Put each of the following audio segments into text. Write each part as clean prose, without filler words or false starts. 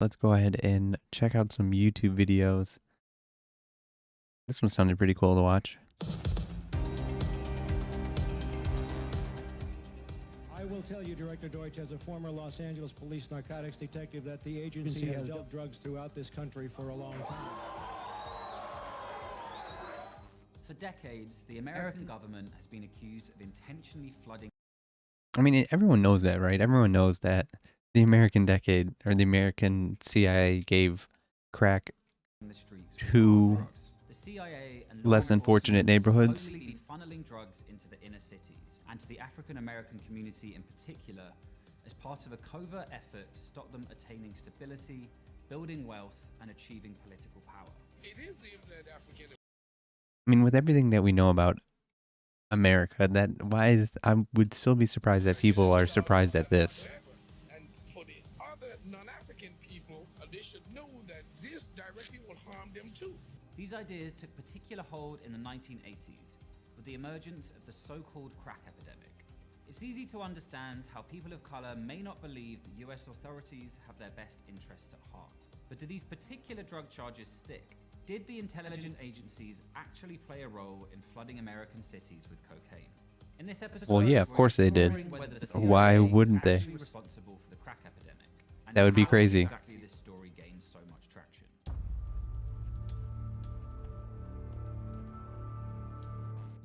let's go ahead and check out some YouTube videos. This one sounded pretty cool to watch. I will tell you, Director Deutsch, as a former Los Angeles police narcotics detective, that the agency has dealt drugs throughout this country for a long time. For decades, the American government has been accused of intentionally flooding. I mean, everyone knows that, right? Everyone knows that the American decade or the American CIA gave crack The streets to the CIA and less than fortunate neighborhoods. supposedly been funneling drugs into the inner cities and to the African American community in particular as part of a covert effort to stop them attaining stability, building wealth, and achieving political power. It is even that African. I mean, with everything that we know about America, I would still be surprised that people are surprised at this. And for the other non-African people, they should know that this directly will harm them too. These ideas took particular hold in the 1980s with the emergence of the so-called crack epidemic. It's easy to understand how people of color may not believe the US authorities have their best interests at heart. But do these particular drug charges stick? Did the intelligence agencies actually play a role in flooding American cities with cocaine? In this episode, Well, yeah, of course they did. Why wouldn't they? Responsible for the crack epidemic. And That would be how crazy. Exactly, this story gained so much traction.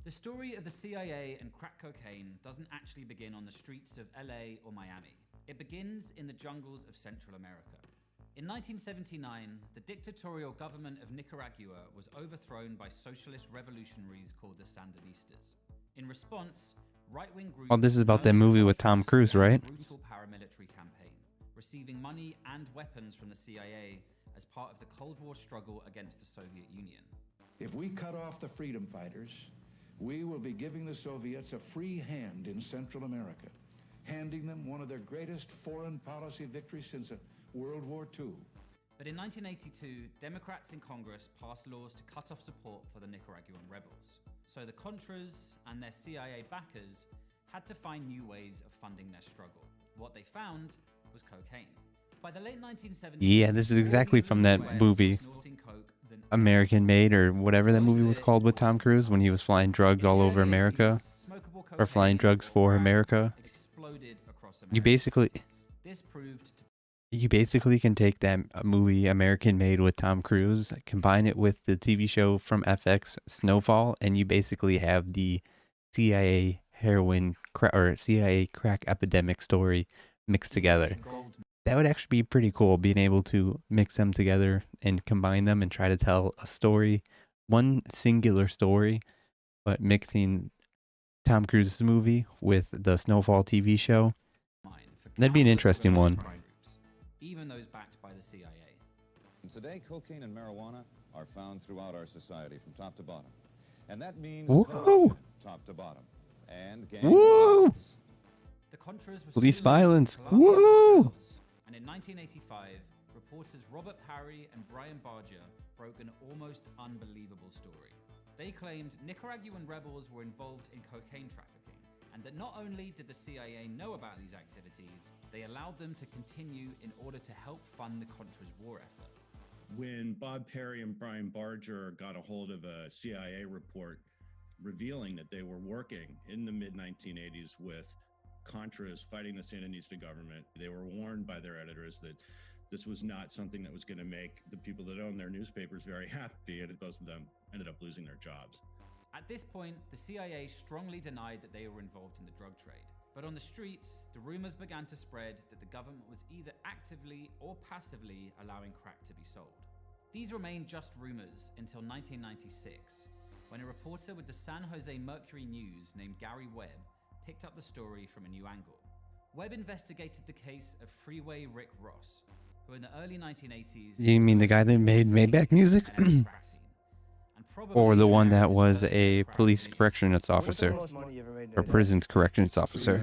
The story of the CIA and crack cocaine doesn't actually begin on the streets of LA or Miami. It begins in the jungles of Central America. In 1979, the dictatorial government of Nicaragua was overthrown by socialist revolutionaries called the Sandinistas. In response, right-wing groups... Oh, this is about that known as movie the with Tom Fascists Cruise, began a right? brutal paramilitary campaign, receiving money and weapons from the CIA as part of the Cold War struggle against the Soviet Union. If we cut off the freedom fighters, we will be giving the Soviets a free hand in Central America, handing them one of their greatest foreign policy victories since World War II. But in 1982, Democrats in Congress passed laws to cut off support for the Nicaraguan rebels. So the Contras and their CIA backers had to find new ways of funding their struggle. What they found was cocaine. By the late 1970s, Yeah, this is exactly from that US movie, snorting coke than American Made, or whatever that movie was called with Tom Cruise when he was flying drugs all over America, smokable or flying cocaine drugs for crack America. exploded across You American basically, cities. This proved to you basically can take that movie American Made with Tom Cruise, combine it with the TV show from FX Snowfall, and you basically have the CIA or CIA crack epidemic story mixed together. gold That would actually be pretty cool, being able to mix them together and combine them and try to tell a story, one singular story, but mixing Tom Cruise's movie with the Snowfall TV show. mine for That'd be an countless interesting one. crime groups, even those backed by the CIA. Today, cocaine and marijuana are found throughout our society from top to bottom. And that means Whoa. corruption, top to bottom. And gang Whoa. violence. The Contras were Police soon linked violence. to Colombia Woo! themselves, and in 1985, reporters Robert Parry and Brian Barger broke an almost unbelievable story. They claimed Nicaraguan rebels were involved in cocaine trafficking, and that not only did the CIA know about these activities, they allowed them to continue in order to help fund the Contras' war effort. When Bob Perry and Brian Barger got a hold of a CIA report revealing that they were working in the mid-1980s with Contras fighting the Sandinista government, they were warned by their editors that this was not something that was going to make the people that own their newspapers very happy, and most of them ended up losing their jobs. At this point, the CIA strongly denied that they were involved in the drug trade. But on the streets, the rumors began to spread that the government was either actively or passively allowing crack to be sold. These remained just rumors until 1996, when a reporter with the San Jose Mercury News named Gary Webb picked up the story from a new angle. Webb investigated the case of Freeway Rick Ross, who in the early 1980s... You mean the guy that made Maybach music? Or the one that was a police corrections officer, or prisons corrections officer?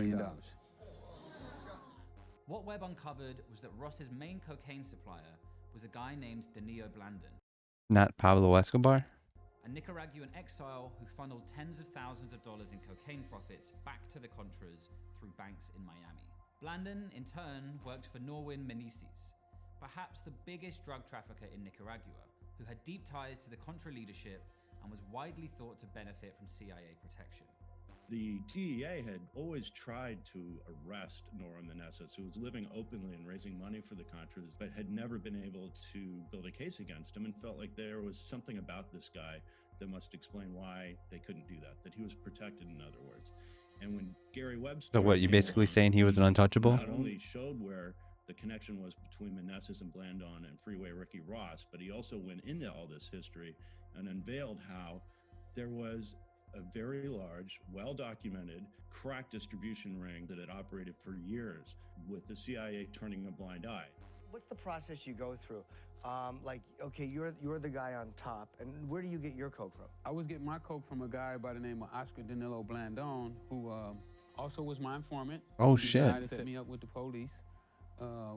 What Webb uncovered was that Ross's main cocaine supplier was a guy named Danilo Blandon, Not Pablo Escobar? a Nicaraguan exile who funneled tens of thousands of dollars in cocaine profits back to the Contras through banks in Miami. Blandon, in turn, worked for Norwin Menezes, perhaps the biggest drug trafficker in Nicaragua, who had deep ties to the Contra leadership and was widely thought to benefit from CIA protection. The DEA had always tried to arrest Nora Meneses, who was living openly and raising money for the Contras, but had never been able to build a case against him, and felt like there was something about this guy that must explain why they couldn't do that he was protected, in other words. And when Gary Webb So what, you're basically saying he was an untouchable? Not only showed where the connection was between Meneses and Blandon and Freeway Ricky Ross, but he also went into all this history and unveiled how there was a very large, well-documented crack distribution ring that had operated for years, with the CIA turning a blind eye. What's the process you go through? Like, okay, you're the guy on top, and where do you get your coke from? I was getting my coke from a guy by the name of Oscar Danilo Blandon, who also was my informant. Oh, The shit. guy that set me up with the police.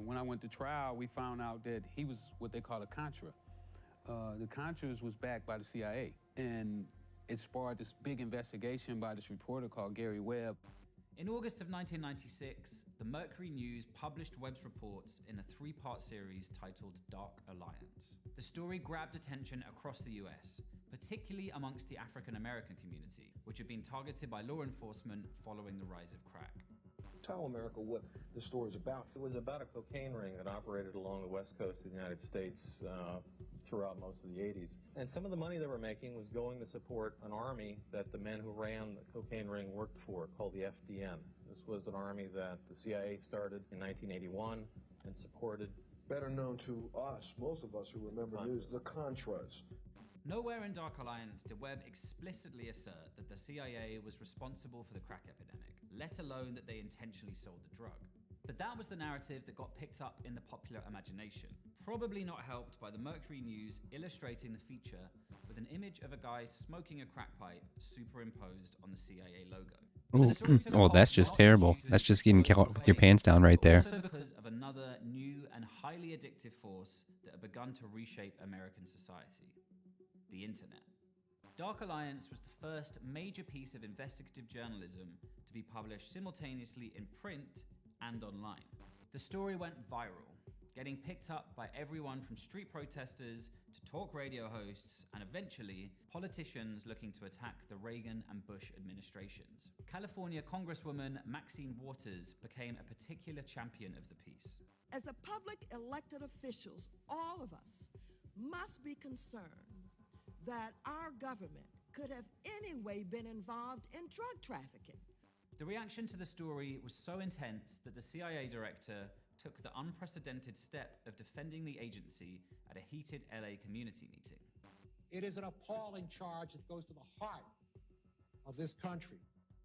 When I went to trial, we found out that he was what they call a Contra. The Contras was backed by the CIA, and it sparked this big investigation by this reporter called Gary Webb. In August of 1996, the Mercury News published Webb's reports in a three-part series titled Dark Alliance. The story grabbed attention across the US, particularly amongst the African-American community, which had been targeted by law enforcement following the rise of crack. Tell America what the story is about. It was about a cocaine ring that operated along the west coast of the United States throughout most of the 80s. And some of the money they were making was going to support an army that the men who ran the cocaine ring worked for, called the FDN. This was an army that the CIA started in 1981 and supported. Better known to us, most of us who remember news, the Contras. Nowhere in Dark Alliance did Webb explicitly assert that the CIA was responsible for the crack epidemic, let alone that they intentionally sold the drug. But that was the narrative that got picked up in the popular imagination, probably not helped by the Mercury News illustrating the feature with an image of a guy smoking a crack pipe superimposed on the CIA logo. Ooh. Oh, that's just terrible. That's just getting caught with your pants down right there. Also because of another new and highly addictive force that had begun to reshape American society: the internet. Dark Alliance was the first major piece of investigative journalism to be published simultaneously in print and online. The story went viral, getting picked up by everyone from street protesters to talk radio hosts and eventually politicians looking to attack the Reagan and Bush administrations. California Congresswoman Maxine Waters became a particular champion of the piece. As a public elected officials, all of us must be concerned that our government could have anyway been involved in drug trafficking. The reaction to the story was so intense that the CIA director took the unprecedented step of defending the agency at a heated LA community meeting. It is an appalling charge that goes to the heart of this country.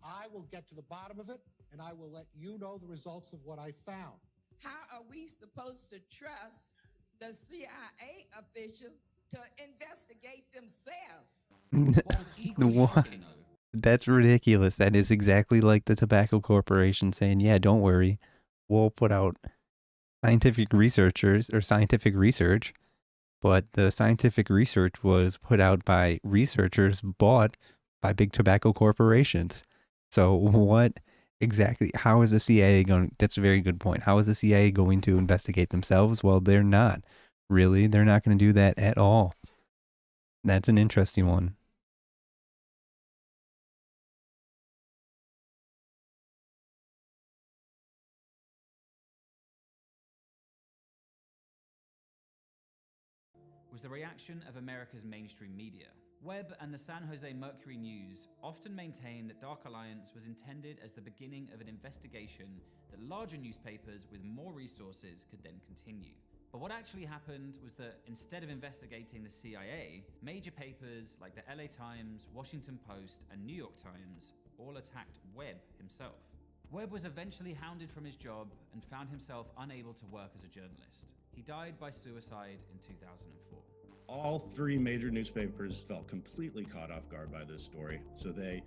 I will get to the bottom of it, and I will let you know the results of what I found. How are we supposed to trust the CIA official to investigate themselves? What? That's ridiculous. That is exactly like the Tobacco Corporation saying, yeah, don't worry, we'll put out scientific researchers or scientific research, but the scientific research was put out by researchers bought by big tobacco corporations. So what exactly, how is the CIA going? That's a very good point. How is the CIA going to investigate themselves? Well, they're not really. They're not going to do that at all. That's an interesting one. Was the reaction of America's mainstream media. Webb and the San Jose Mercury News often maintained that Dark Alliance was intended as the beginning of an investigation that larger newspapers with more resources could then continue. But what actually happened was that instead of investigating the CIA, major papers like the LA Times, Washington Post, and New York Times all attacked Webb himself. Webb was eventually hounded from his job and found himself unable to work as a journalist. He died by suicide in 2004. All three major newspapers felt completely caught off guard by this story, so they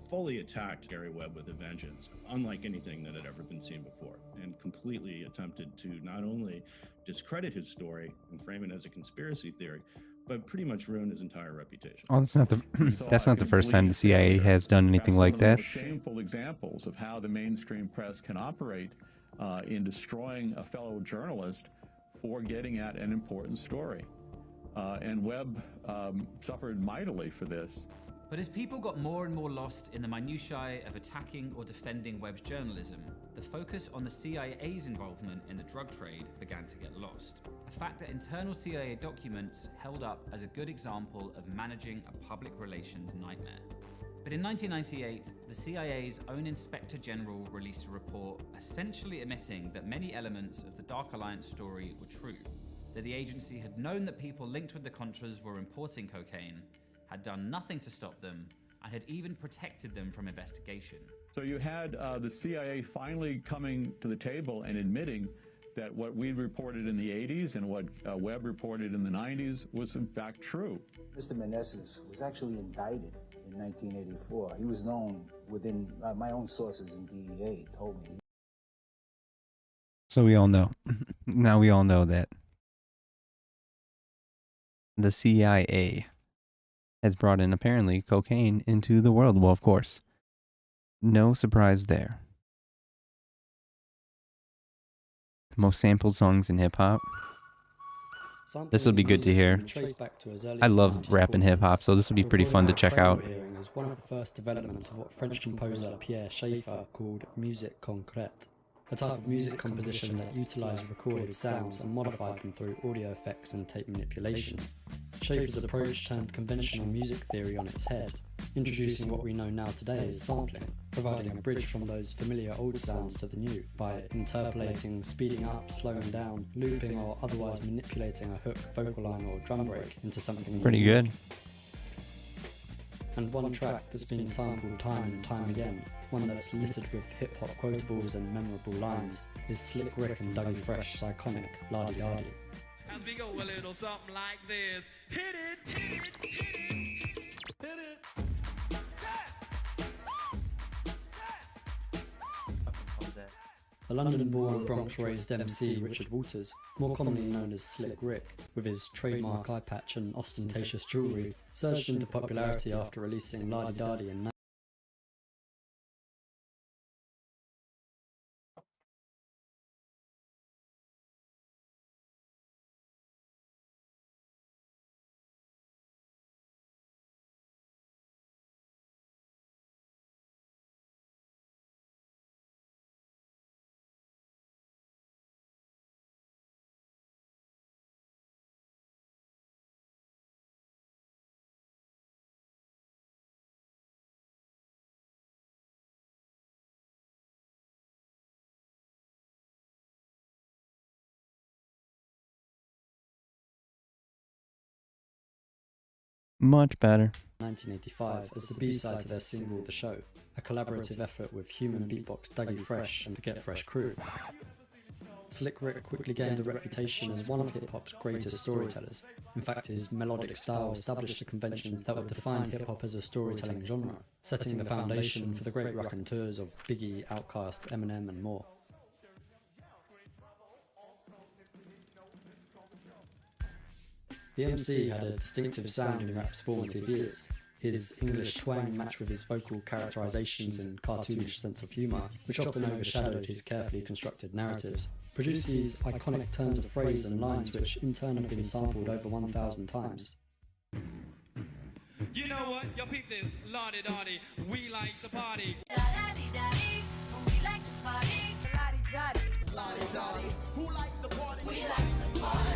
fully attacked Gary Webb with a vengeance, unlike anything that had ever been seen before, and completely attempted to not only discredit his story and frame it as a conspiracy theory, but pretty much ruin his entire reputation. Oh, that's not the first time the CIA has done anything like that. Shameful examples of how the mainstream press can operate in destroying a fellow journalist for getting at an important story. And Webb suffered mightily for this. But as people got more and more lost in the minutiae of attacking or defending Webb's journalism, the focus on the CIA's involvement in the drug trade began to get lost. A fact that internal CIA documents held up as a good example of managing a public relations nightmare. But in 1998, the CIA's own Inspector General released a report essentially admitting that many elements of the Dark Alliance story were true, that the agency had known that people linked with the Contras were importing cocaine, had done nothing to stop them, and had even protected them from investigation. So you had the CIA finally coming to the table and admitting that what we reported in the 80s and what Webb reported in the 90s was in fact true. Mr. Meneses was actually indicted in 1984. He was known within my own sources in DEA told me. So we all know. Now we all know that the CIA has brought in, apparently, cocaine into the world. Well, of course. No surprise there. The most sampled songs in hip-hop. This will be good to hear. I love rap and hip-hop, so this will be pretty fun to check out. Is one of the first developments of what French composer Pierre Schaeffer called musique concrète, a type of music composition that utilised recorded sounds and modified them through audio effects and tape manipulation. Schaeffer's approach turned conventional music theory on its head, introducing what we know now today as sampling, providing a bridge from those familiar old sounds to the new by interpolating, speeding up, slowing down, looping or otherwise manipulating a hook, vocal line or drum break into something pretty unique. Good. And one track that's been sampled time and time again, one that's littered with hip-hop quotables and memorable lines, is Slick Rick and Dougie Fresh's iconic La Di Da Di. As we go a little something like this. Hit it, hit it, hit it, hit it. A London-born, Bronx-raised MC, Richard Waters, more commonly known as Slick Rick, with his trademark eye patch and ostentatious jewellery, surged into popularity after releasing La Di Da Di in Much better. 1985 as the B-side to their single The Show, a collaborative effort with human beatbox Dougie Fresh and the Get Fresh crew. Slick Rick quickly gained a reputation as one of hip-hop's greatest storytellers. In fact, his melodic style established the conventions that would define hip-hop as a storytelling genre, setting the foundation for the great raconteurs of Biggie, Outkast, Eminem and more. The MC had a distinctive sound in rap's formative years. His English twang matched with his vocal characterizations and cartoonish sense of humour, which often overshadowed his carefully constructed narratives, produced these iconic turns of phrase and lines which in turn have been sampled over 1,000 times. You know what? Yo, peep this. La-di-da-di. We like to party. La-di-da-di. We like to party. La-di-da-di. La-di-da-di. Who likes to party? We like to party.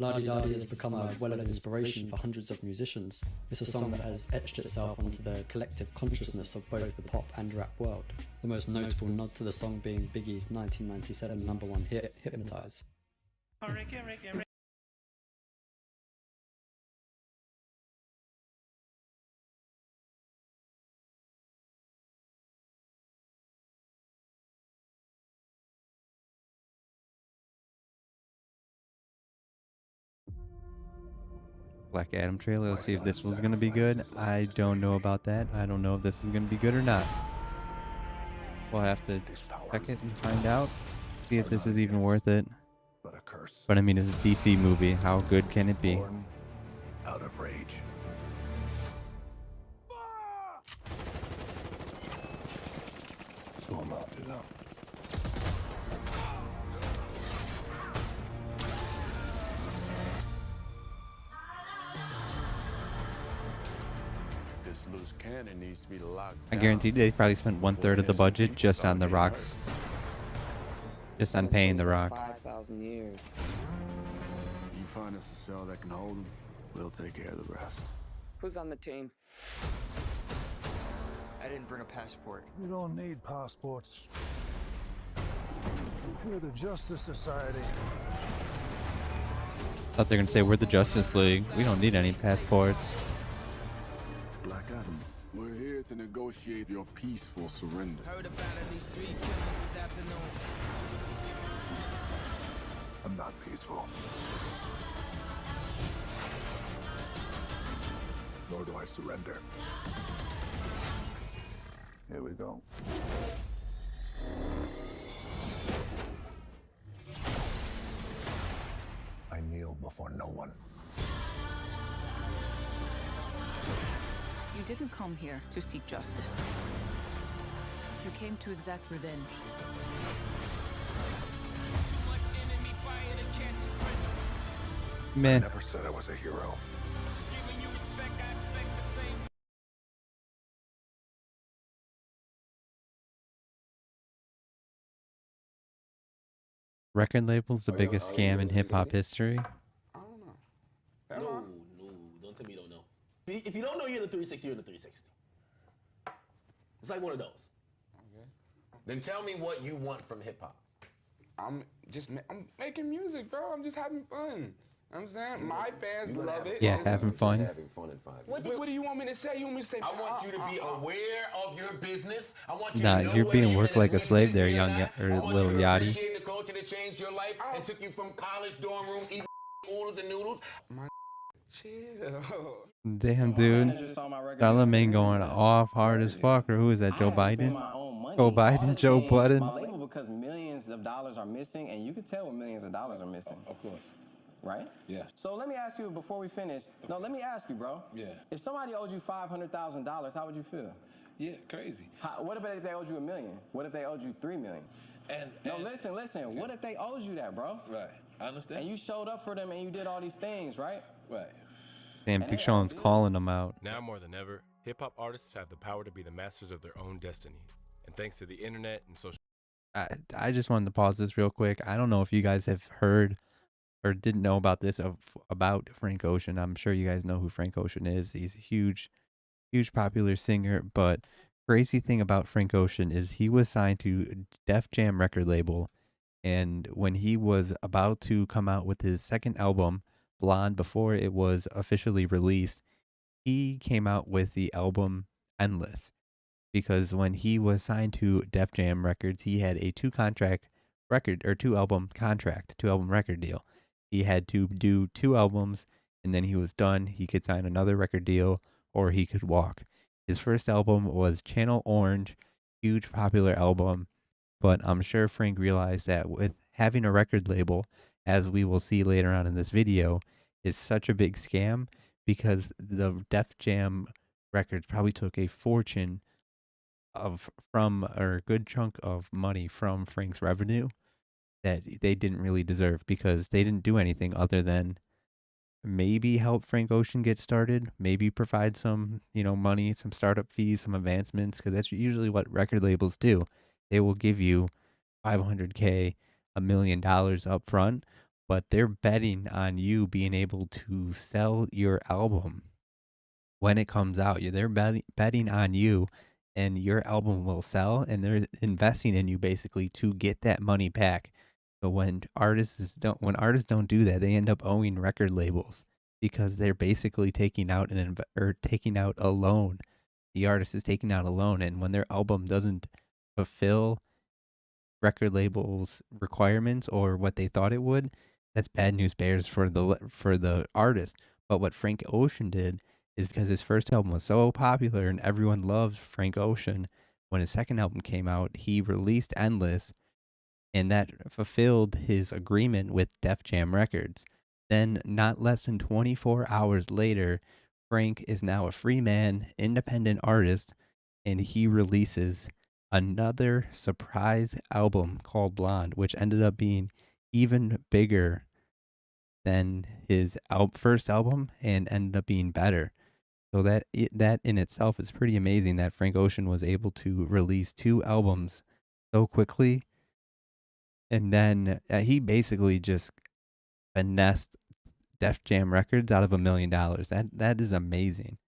La Di Da Di has become a well of inspiration for hundreds of musicians. It's a song that has etched itself onto the collective consciousness of both the pop and rap world, the most notable nod to the song being Biggie's 1997 #1 hit, Hypnotize. Black Adam trailer. Let's see if this one's gonna be good. I don't know about that. I don't know if this is gonna be good or not. We'll have to check it and find out. See if this is even worth it. But I mean, it's a DC movie. How good can it be? Out of rage. This loose cannon needs to be locked I down. guarantee they probably spent 1/3 of the budget just on the rocks. Just on paying the rock. 5,000 years. You find us a cell that can hold them, we'll take care of the rest. Who's on the team? I didn't bring a passport. We don't need passports. We're the Justice Society. Thought they're gonna say we're the Justice League. We don't need any passports. Black Adam. We're here to negotiate your peaceful surrender. Heard about at least 3 killings this afternoon. I'm not peaceful. Nor do I surrender. Here we go. I kneel before no one. You didn't come here to seek justice. You came to exact revenge. Meh. I never said I was a hero. Record label's the biggest scam in hip hop history. No, don't tell me you don't know. If you don't know you're in the 360, you're in the 360. It's like one of those. Okay. Then tell me what you want from hip hop. I'm making music, bro. I'm just having fun. You know what I'm saying? My fans love it. Yeah, having fun. Having fun in 5 years. What do you want me to say? You want me to say? I want you to be aware of your business. I want you Nah, to know you're whether being you're worked in the like a slave there, 360 young not. or I want little you to Yachty. appreciate the culture that changed your life and took you from college dorm rooms eating oodles and noodles. Chill. Damn, dude. Charlamagne going off hard as fuck. Or who is that? Joe Biden? Joe Biden? Joe My Budden? label, because millions of dollars are missing, and you can tell when millions of dollars are missing. Of course. Right? Yes. So let me ask you before we finish. No, let me ask you, bro. Yeah. If somebody owed you $500,000, how would you feel? Yeah, crazy. What if they owed you $1 million? What if they owed you $3 million? No, listen. Okay. What if they owed you that, bro? Right. I understand. And you showed up for them and you did all these things, right? Right. Damn, Big Sean's calling them out. Now more than ever, hip-hop artists have the power to be the masters of their own destiny. And thanks to the internet and social... I just wanted to pause this real quick. I don't know if you guys have heard or didn't know about this about Frank Ocean. I'm sure you guys know who Frank Ocean is. He's a huge popular singer. But crazy thing about Frank Ocean is he was signed to Def Jam record label. And when he was about to come out with his second album, Blonde, before it was officially released, he came out with the album Endless. Because when he was signed to Def Jam Records, he had a 2-album record deal. He had to do 2 albums, and then he was done. He could sign another record deal, or he could walk. His first album was Channel Orange, huge popular album, but I'm sure Frank realized that with having a record label, as we will see later on in this video, is such a big scam, because the Def Jam Records probably took a fortune a good chunk of money from Frank's revenue that they didn't really deserve, because they didn't do anything other than maybe help Frank Ocean get started, maybe provide some, money, some startup fees, some advancements, because that's usually what record labels do. They will give you $500K, $1 million up front, but they're betting on you being able to sell your album when it comes out. They're betting on you, and your album will sell, and they're investing in you basically to get that money back. But when artists don't do that, they end up owing record labels, because they're basically taking out a loan. The artist is taking out a loan, and when their album doesn't fulfill record labels' requirements or what they thought it would, that's bad news bears for the artist. But what Frank Ocean did is, because his first album was so popular and everyone loved Frank Ocean, when his second album came out, he released Endless, and that fulfilled his agreement with Def Jam Records. Then, not less than 24 hours later, Frank is now a free man, independent artist, and he releases another surprise album called Blonde, which ended up being even bigger than his first album and ended up being better. So that in itself is pretty amazing that Frank Ocean was able to release 2 albums so quickly, and then he basically just finessed Def Jam Records out of $1 million. That is amazing.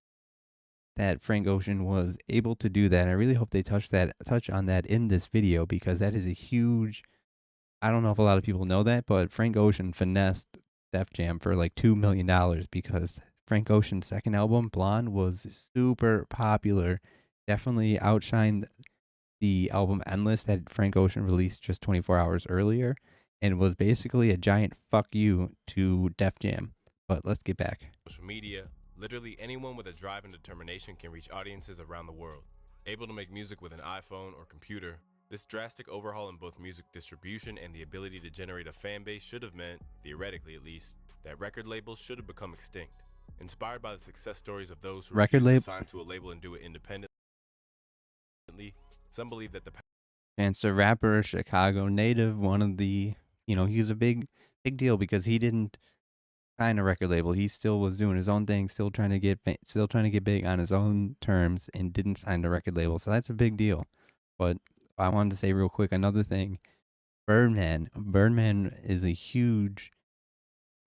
That Frank Ocean was able to do that. I really hope they touch on that in this video because that is a huge. I don't know if a lot of people know that, but Frank Ocean finessed Def Jam for like $2 million because Frank Ocean's second album, Blonde, was super popular. Definitely outshined the album Endless that Frank Ocean released just 24 hours earlier, and was basically a giant fuck you to Def Jam. But let's get back. Social media, literally anyone with a drive and determination can reach audiences around the world. Able to make music with an iPhone or computer, this drastic overhaul in both music distribution and the ability to generate a fan base should have meant, theoretically at least, that record labels should have become extinct. Inspired by the success stories of those who refused to sign to a label and do it independently, some believe that the Chance the Rapper, Chicago native, one of the, he was a big deal because he didn't sign a record label. He still was doing his own thing, still trying to get big on his own terms, and didn't sign a record label. So that's a big deal. But I wanted to say real quick another thing. Birdman is a huge.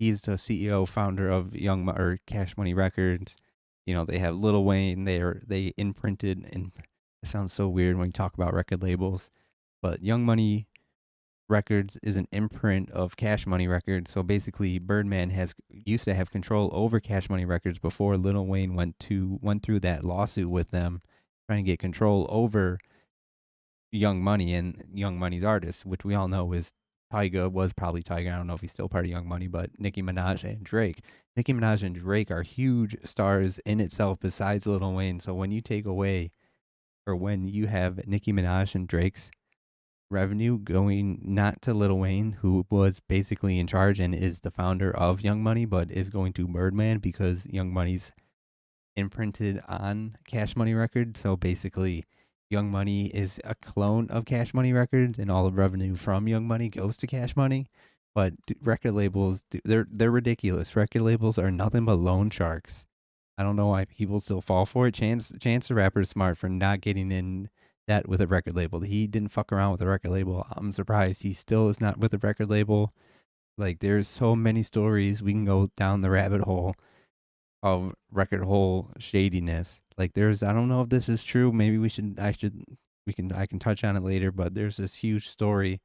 He's the CEO, founder of Cash Money Records. They have Lil Wayne. They imprinted, and it sounds so weird when you talk about record labels, but Young Money Records is an imprint of Cash Money Records. So basically, Birdman used to have control over Cash Money Records before Lil Wayne went through that lawsuit with them, trying to get control over Young Money and Young Money's artists, which we all know is Tyga, was probably Tyga. I don't know if he's still part of Young Money, but Nicki Minaj and Drake. Nicki Minaj and Drake are huge stars in itself besides Lil Wayne. So when you take away, or when you have Nicki Minaj and Drake's revenue going not to Lil Wayne, who was basically in charge and is the founder of Young Money, but is going to Birdman because Young Money's imprinted on Cash Money Records. So basically, Young Money is a clone of Cash Money Records, and all the revenue from Young Money goes to Cash Money. But record labels, they're ridiculous. Record labels are nothing but loan sharks. I don't know why people still fall for it. Chance the Rapper is smart for not getting in that with a record label. He didn't fuck around with a record label. I'm surprised he still is not with a record label. Like, there's so many stories we can go down the rabbit hole of record hole shadiness. Like, I don't know if this is true. Maybe I can touch on it later, but there's this huge story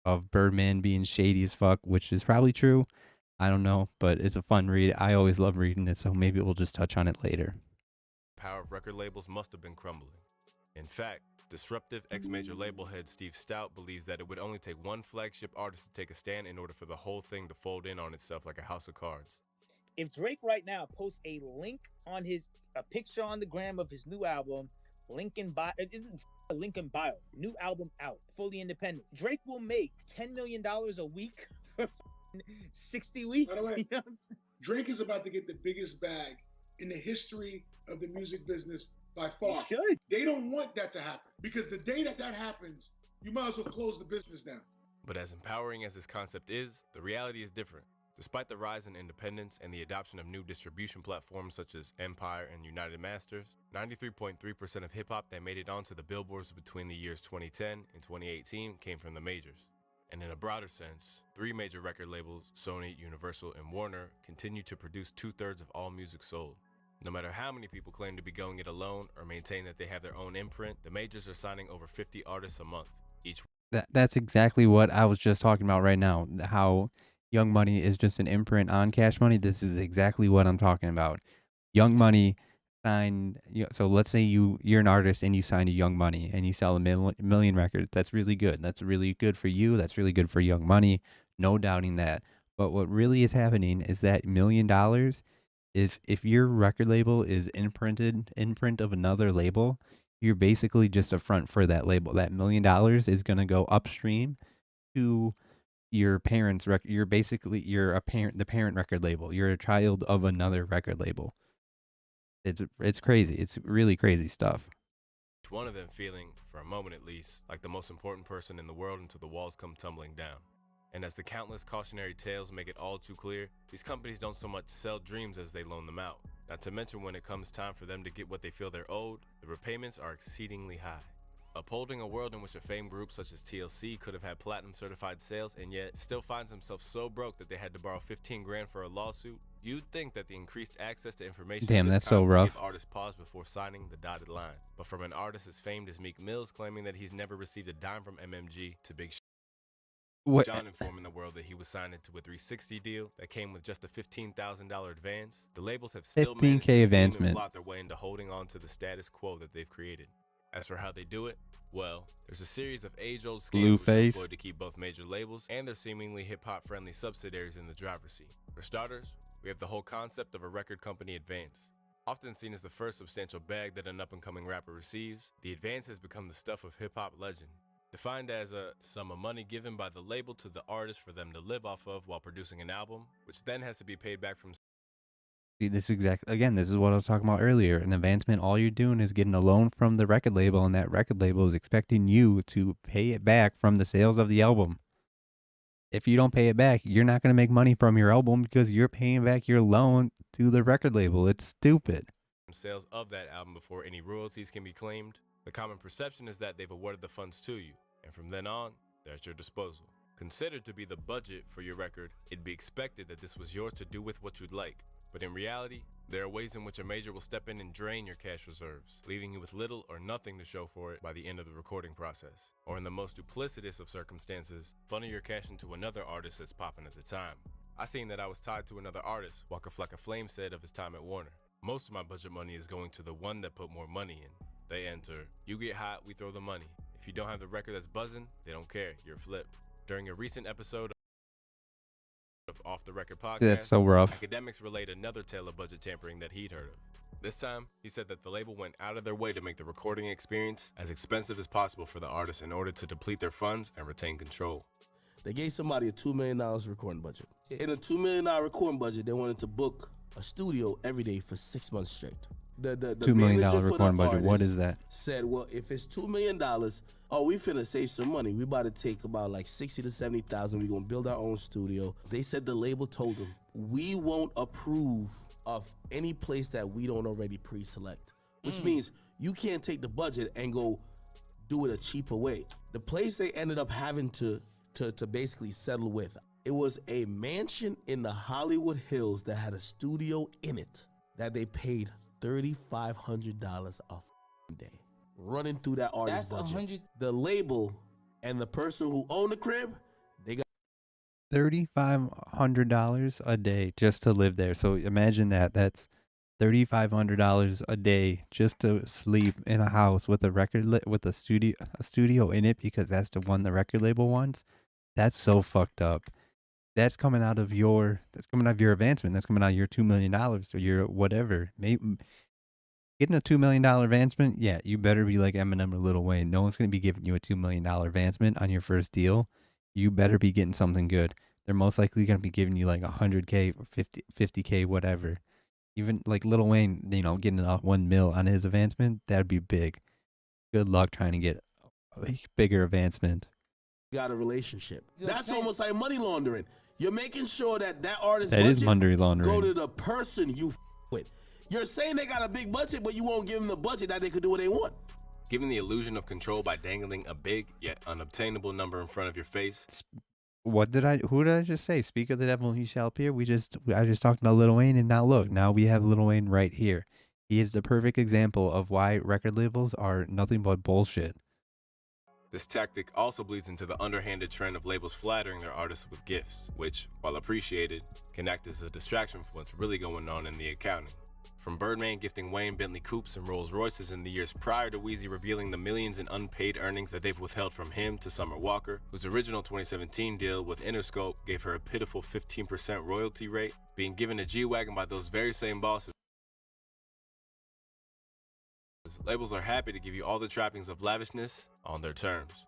of Birdman being shady as fuck, which is probably true. I don't know, but it's a fun read. I always love reading it, so maybe we'll just touch on it later. Power of record labels must have been crumbling. In fact, disruptive ex-major label head Steve Stout believes that it would only take one flagship artist to take a stand in order for the whole thing to fold in on itself like a house of cards. If Drake right now posts a link on a picture on the gram of his new album, Lincoln Bio, it isn't Lincoln Bio, new album out, fully independent. Drake will make $10 million a week for 60 weeks. By the way, Drake is about to get the biggest bag in the history of the music business by far. He should. They don't want that to happen because the day that happens, you might as well close the business down. But as empowering as this concept is, the reality is different. Despite the rise in independence and the adoption of new distribution platforms such as Empire and United Masters, 93.3% of hip-hop that made it onto the billboards between the years 2010 and 2018 came from the majors. And in a broader sense, 3 major record labels, Sony, Universal, and Warner, continue to produce 2/3 of all music sold. No matter how many people claim to be going it alone or maintain that they have their own imprint, the majors are signing over 50 artists a month. That's exactly what I was just talking about right now. How Young Money is just an imprint on Cash Money. This is exactly what I'm talking about. Young Money signed. So let's say you're an artist and you sign to Young Money and you sell a million records. That's really good. That's really good for you. That's really good for Young Money. No doubting that. But what really is happening is that $1 million, if your record label is imprint of another label, you're basically just a front for that label. That $1 million is going to go upstream to your parents. You're a parent, the parent record label. You're a child of another record label. It's crazy. It's really crazy stuff. One of them feeling, for a moment at least, like the most important person in the world until the walls come tumbling down. And as the countless cautionary tales make it all too clear, these companies don't so much sell dreams as they loan them out. Not to mention when it comes time for them to get what they feel they're owed, the repayments are exceedingly high. Upholding a world in which a famed group such as TLC could have had platinum certified sales and yet still finds themselves so broke that they had to borrow 15 grand for a lawsuit, you'd think that the increased access to information Damn, of this that's so kind would rough. give artists pause before signing the dotted line. But from an artist as famed as Meek Mill's claiming that he's never received a dime from MMG to Big What? John informing the world that he was signed into a 360 deal that came with just a $15,000 advance, the labels have still managed 15K to scheme and advancement. plot their way into holding on to the status quo that they've created. As for how they do it, well, there's a series of age-old scams which are Blueface. employed to keep both major labels and their seemingly hip-hop friendly subsidiaries in the driver's seat. For starters, we have the whole concept of a record company advance. Often seen as the first substantial bag that an up-and-coming rapper receives, the advance has become the stuff of hip-hop legend. Defined as a sum of money given by the label to the artist for them to live off of while producing an album, which then has to be paid back from. See, this is this is what I was talking about earlier. An advancement, all you're doing is getting a loan from the record label, and that record label is expecting you to pay it back from the sales of the album. If you don't pay it back, you're not going to make money from your album because you're paying back your loan to the record label. It's stupid. Sales of that album before any royalties can be claimed. The common perception is that they've awarded the funds to you, and from then on, they're at your disposal. Considered to be the budget for your record, it'd be expected that this was yours to do with what you'd like. But in reality, there are ways in which a major will step in and drain your cash reserves, leaving you with little or nothing to show for it by the end of the recording process. Or in the most duplicitous of circumstances, funnel your cash into another artist that's popping at the time. I seen that I was tied to another artist, Waka Flocka Flame said of his time at Warner. Most of my budget money is going to the one that put more money in. They enter, you get hot, we throw the money. If you don't have the record that's buzzing, they don't care, you're flipped. During a recent episode of Off the Record podcast, That's so rough. academics relate another tale of budget tampering that he'd heard of. This time, he said that the label went out of their way to make the recording experience as expensive as possible for the artist in order to deplete their funds and retain control. They gave somebody a $2 million recording budget. In a $2 million recording budget, they wanted to book a studio every day for 6 months straight. The $2 million manager for recording the budget. What artist is that? Said, well, if it's $2 million, we finna save some money. We about to take about like 60 to 70,000. We gonna build our own studio. They said the label told them, we won't approve of any place that we don't already pre-select, which means you can't take the budget and go do it a cheaper way. The place they ended up having to basically settle with, it was a mansion in the Hollywood Hills that had a studio in it that they paid $3,500 a day, running through that artist's That's budget. The label and the person who owned the crib, they got $3,500 a day just to live there. So imagine that. That's $3,500 a day just to sleep in a house with with a studio in it because that's the one the record label wants. That's so fucked up. That's coming out of your advancement. That's coming out of your $2 million or your whatever. Maybe getting a $2 million advancement, yeah, you better be like Eminem or Lil Wayne. No one's going to be giving you a $2 million advancement on your first deal. You better be getting something good. They're most likely going to be giving you like 100K, 50K, whatever. Even like Lil Wayne, getting a $1 million on his advancement, that'd be big. Good luck trying to get a bigger advancement. got a relationship. That's almost like money laundering. You're making sure that artist's That is budget money laundering. go to the person you with. You're saying they got a big budget, but you won't give them the budget that they could do what they want. Giving the illusion of control by dangling a big yet unobtainable number in front of your face. Who did I just say? Speak of the devil, he shall appear. I just talked about Lil Wayne, and now we have Lil Wayne right here. He is the perfect example of why record labels are nothing but bullshit. This tactic also bleeds into the underhanded trend of labels flattering their artists with gifts, which, while appreciated, can act as a distraction from what's really going on in the accounting. From Birdman gifting Wayne Bentley Coupes and Rolls Royces in the years prior to Weezy revealing the millions in unpaid earnings that they've withheld from him, to Summer Walker, whose original 2017 deal with Interscope gave her a pitiful 15% royalty rate, being given a G-Wagon by those very same bosses. Labels are happy to give you all the trappings of lavishness on their terms,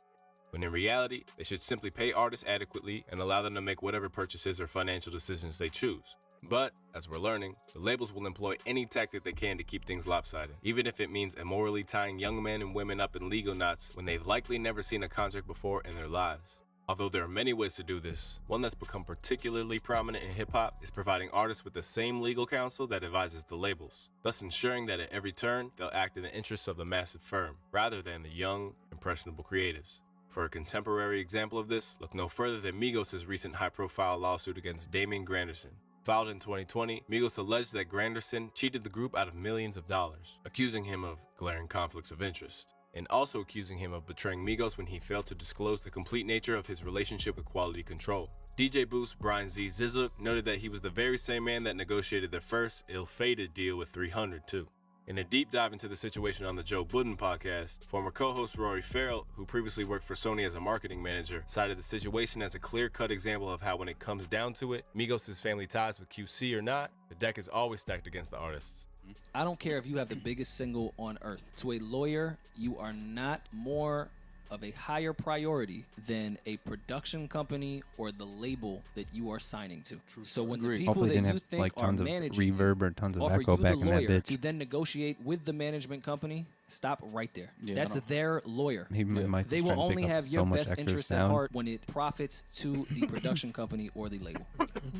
when in reality, they should simply pay artists adequately and allow them to make whatever purchases or financial decisions they choose. But, as we're learning, the labels will employ any tactic they can to keep things lopsided, even if it means immorally tying young men and women up in legal knots when they've likely never seen a contract before in their lives. Although there are many ways to do this, one that's become particularly prominent in hip-hop is providing artists with the same legal counsel that advises the labels, thus ensuring that at every turn, they'll act in the interests of the massive firm, rather than the young, impressionable creatives. For a contemporary example of this, look no further than Migos' recent high-profile lawsuit against Damian Granderson. Filed in 2020, Migos alleged that Granderson cheated the group out of millions of dollars, accusing him of glaring conflicts of interest, and also accusing him of betraying Migos when he failed to disclose the complete nature of his relationship with Quality Control. DJ Boost Brian Z. Zizuk noted that he was the very same man that negotiated their first ill-fated deal with 300 too. In a deep dive into the situation on the Joe Budden podcast, former co-host Rory Farrell, who previously worked for Sony as a marketing manager, cited the situation as a clear-cut example of how when it comes down to it, Migos' family ties with QC or not, the deck is always stacked against the artists. I don't care if you have the biggest single on earth. To a lawyer, you are not more of a higher priority than a production company or the label that you are signing to. So when the people Hopefully that didn't you have think like are tons of managing reverb or tons of offer echo you back the in that lawyer bitch. to then negotiate with the management company, stop right there. Yeah, That's I know. their lawyer. Maybe Mike They was will trying to pick only up have so your much best extra interest at sound. heart when it profits to the production company or the label.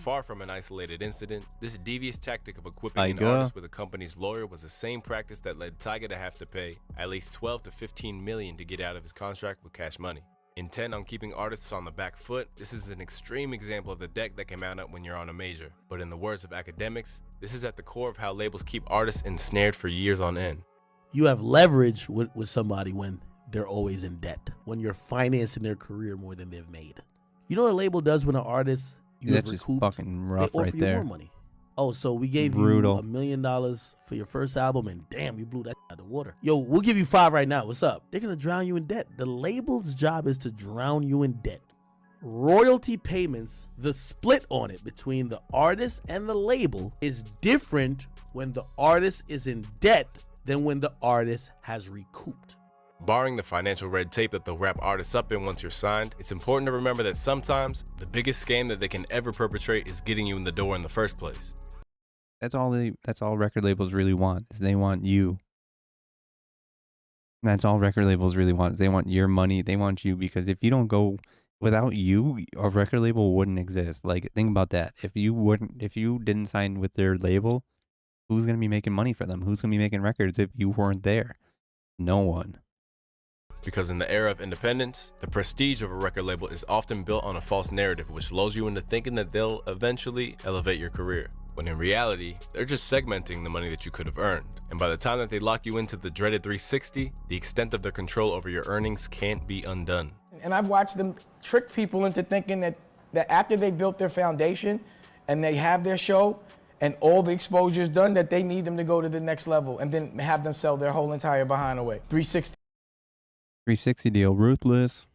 Far from an isolated incident, this devious tactic of equipping an Tyga. artist with a company's lawyer was the same practice that led Tyga to have to pay at least $12 to $15 million to get out of his contract with Cash Money. Intent on keeping artists on the back foot, this is an extreme example of the deck that can mount up when you're on a major. But in the words of academics, this is at the core of how labels keep artists ensnared for years on end. You have leverage with somebody when they're always in debt, when you're financing their career more than they've made. You know what a label does when an artist you That's have just recouped, fucking they rough offer right you there. more money. Oh, so we gave Brutal. you $1 million for your first album, and damn, you blew that out of the water. Yo, we'll give you 5 right now. What's up? They're gonna drown you in debt. The label's job is to drown you in debt. Royalty payments, the split on it between the artist and the label is different when the artist is in debt than when the artist has recouped. Barring the financial red tape that they'll wrap artists up in once you're signed, it's important to remember that sometimes the biggest scam that they can ever perpetrate is getting you in the door in the first place. That's all record labels really want, is they want you. That's all record labels really want, is they want your money, they want you, because if you don't go without you, a record label wouldn't exist. Like, think about that. If you didn't sign with their label, who's going to be making money for them? Who's going to be making records if you weren't there? No one. Because in the era of independence, the prestige of a record label is often built on a false narrative which lulls you into thinking that they'll eventually elevate your career. When in reality, they're just segmenting the money that you could have earned. And by the time that they lock you into the dreaded 360, the extent of their control over your earnings can't be undone. And I've watched them trick people into thinking that after they built their foundation and they have their show and all the exposure is done, that they need them to go to the next level and then have them sell their whole entire behind away. 360 deal, ruthless.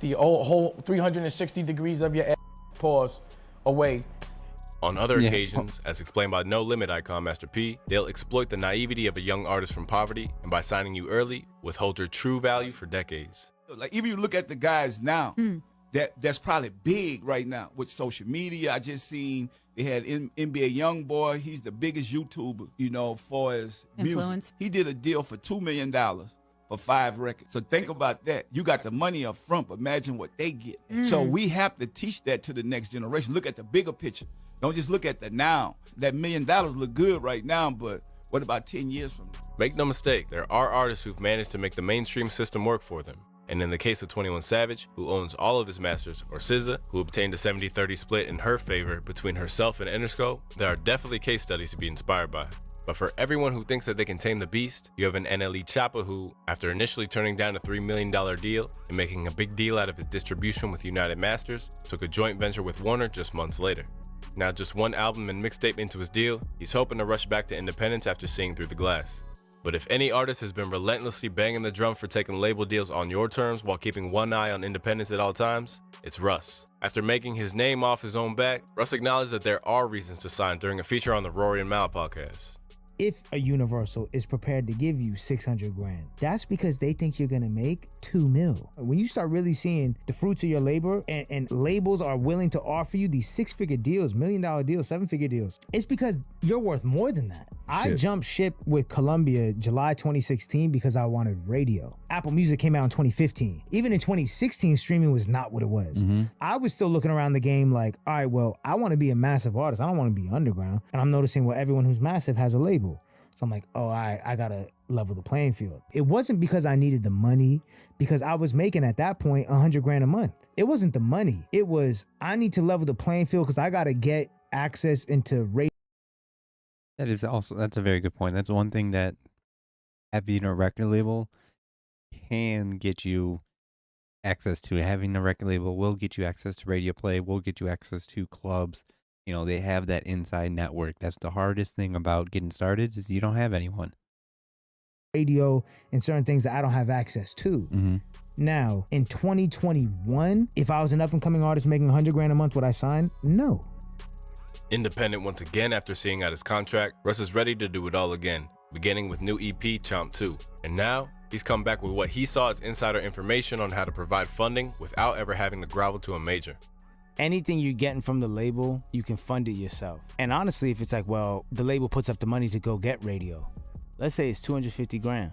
The whole 360 degrees of your ass, pause, away. On other occasions, as explained by No Limit icon Master P, they'll exploit the naivety of a young artist from poverty, and by signing you early, withhold your true value for decades. Like, even you look at the guys now, that's probably big right now with social media. I just seen they had NBA Youngboy. He's the biggest YouTuber, you know, for his Influence. music. He did a deal for $2 million for 5 records. So think about that. You got the money up front, but imagine what they get. So we have to teach that to the next generation. Look at the bigger picture. Don't just look at the now. That $1 million look good right now, but what about 10 years from now? Make no mistake, there are artists who've managed to make the mainstream system work for them. And in the case of 21 Savage, who owns all of his masters, or SZA, who obtained a 70-30 split in her favor between herself and Interscope, there are definitely case studies to be inspired by. But for everyone who thinks that they can tame the beast, you have an NLE Choppa who, after initially turning down a $3 million deal and making a big deal out of his distribution with United Masters, took a joint venture with Warner just months later. Now just one album and mixtape into his deal, he's hoping to rush back to independence after seeing through the glass. But if any artist has been relentlessly banging the drum for taking label deals on your terms while keeping one eye on independence at all times, it's Russ. After making his name off his own back, Russ acknowledged that there are reasons to sign during a feature on the Rory and Mal podcast. If a Universal is prepared to give you 600 grand, that's because they think you're gonna make 2 mil. When you start really seeing the fruits of your labor and labels are willing to offer you these 6-figure deals, $1 million deals, 7-figure deals, it's because you're worth more than that. I jumped ship with Columbia July 2016 because I wanted radio. Apple Music came out in 2015. Even in 2016, streaming was not what it was. I was still looking around the game like, all right, well, I want to be a massive artist. I don't want to be underground. And I'm noticing, well, everyone who's massive has a label. So I'm like, oh, I gotta level the playing field. It wasn't because I needed the money, because I was making at that point 100 grand a month. It wasn't the money. It was, I need to level the playing field because I gotta get access into radio. That's a very good point. That's one thing that having a record label can get you access to. Having a record label will get you access to radio play, will get you access to clubs. You know, they have that inside network. That's the hardest thing about getting started is you don't have anyone. Radio and certain things that I don't have access to. Now, in 2021, if I was an up-and-coming artist making 100 grand a month, would I sign? No. Independent once again after seeing out his contract, Russ is ready to do it all again, beginning with new EP Chomp 2. And now, he's come back with what he saw as insider information on how to provide funding without ever having to grovel to a major. Anything you're getting from the label, you can fund it yourself. And honestly, if it's like, well, the label puts up the money to go get radio. Let's say it's 250 grand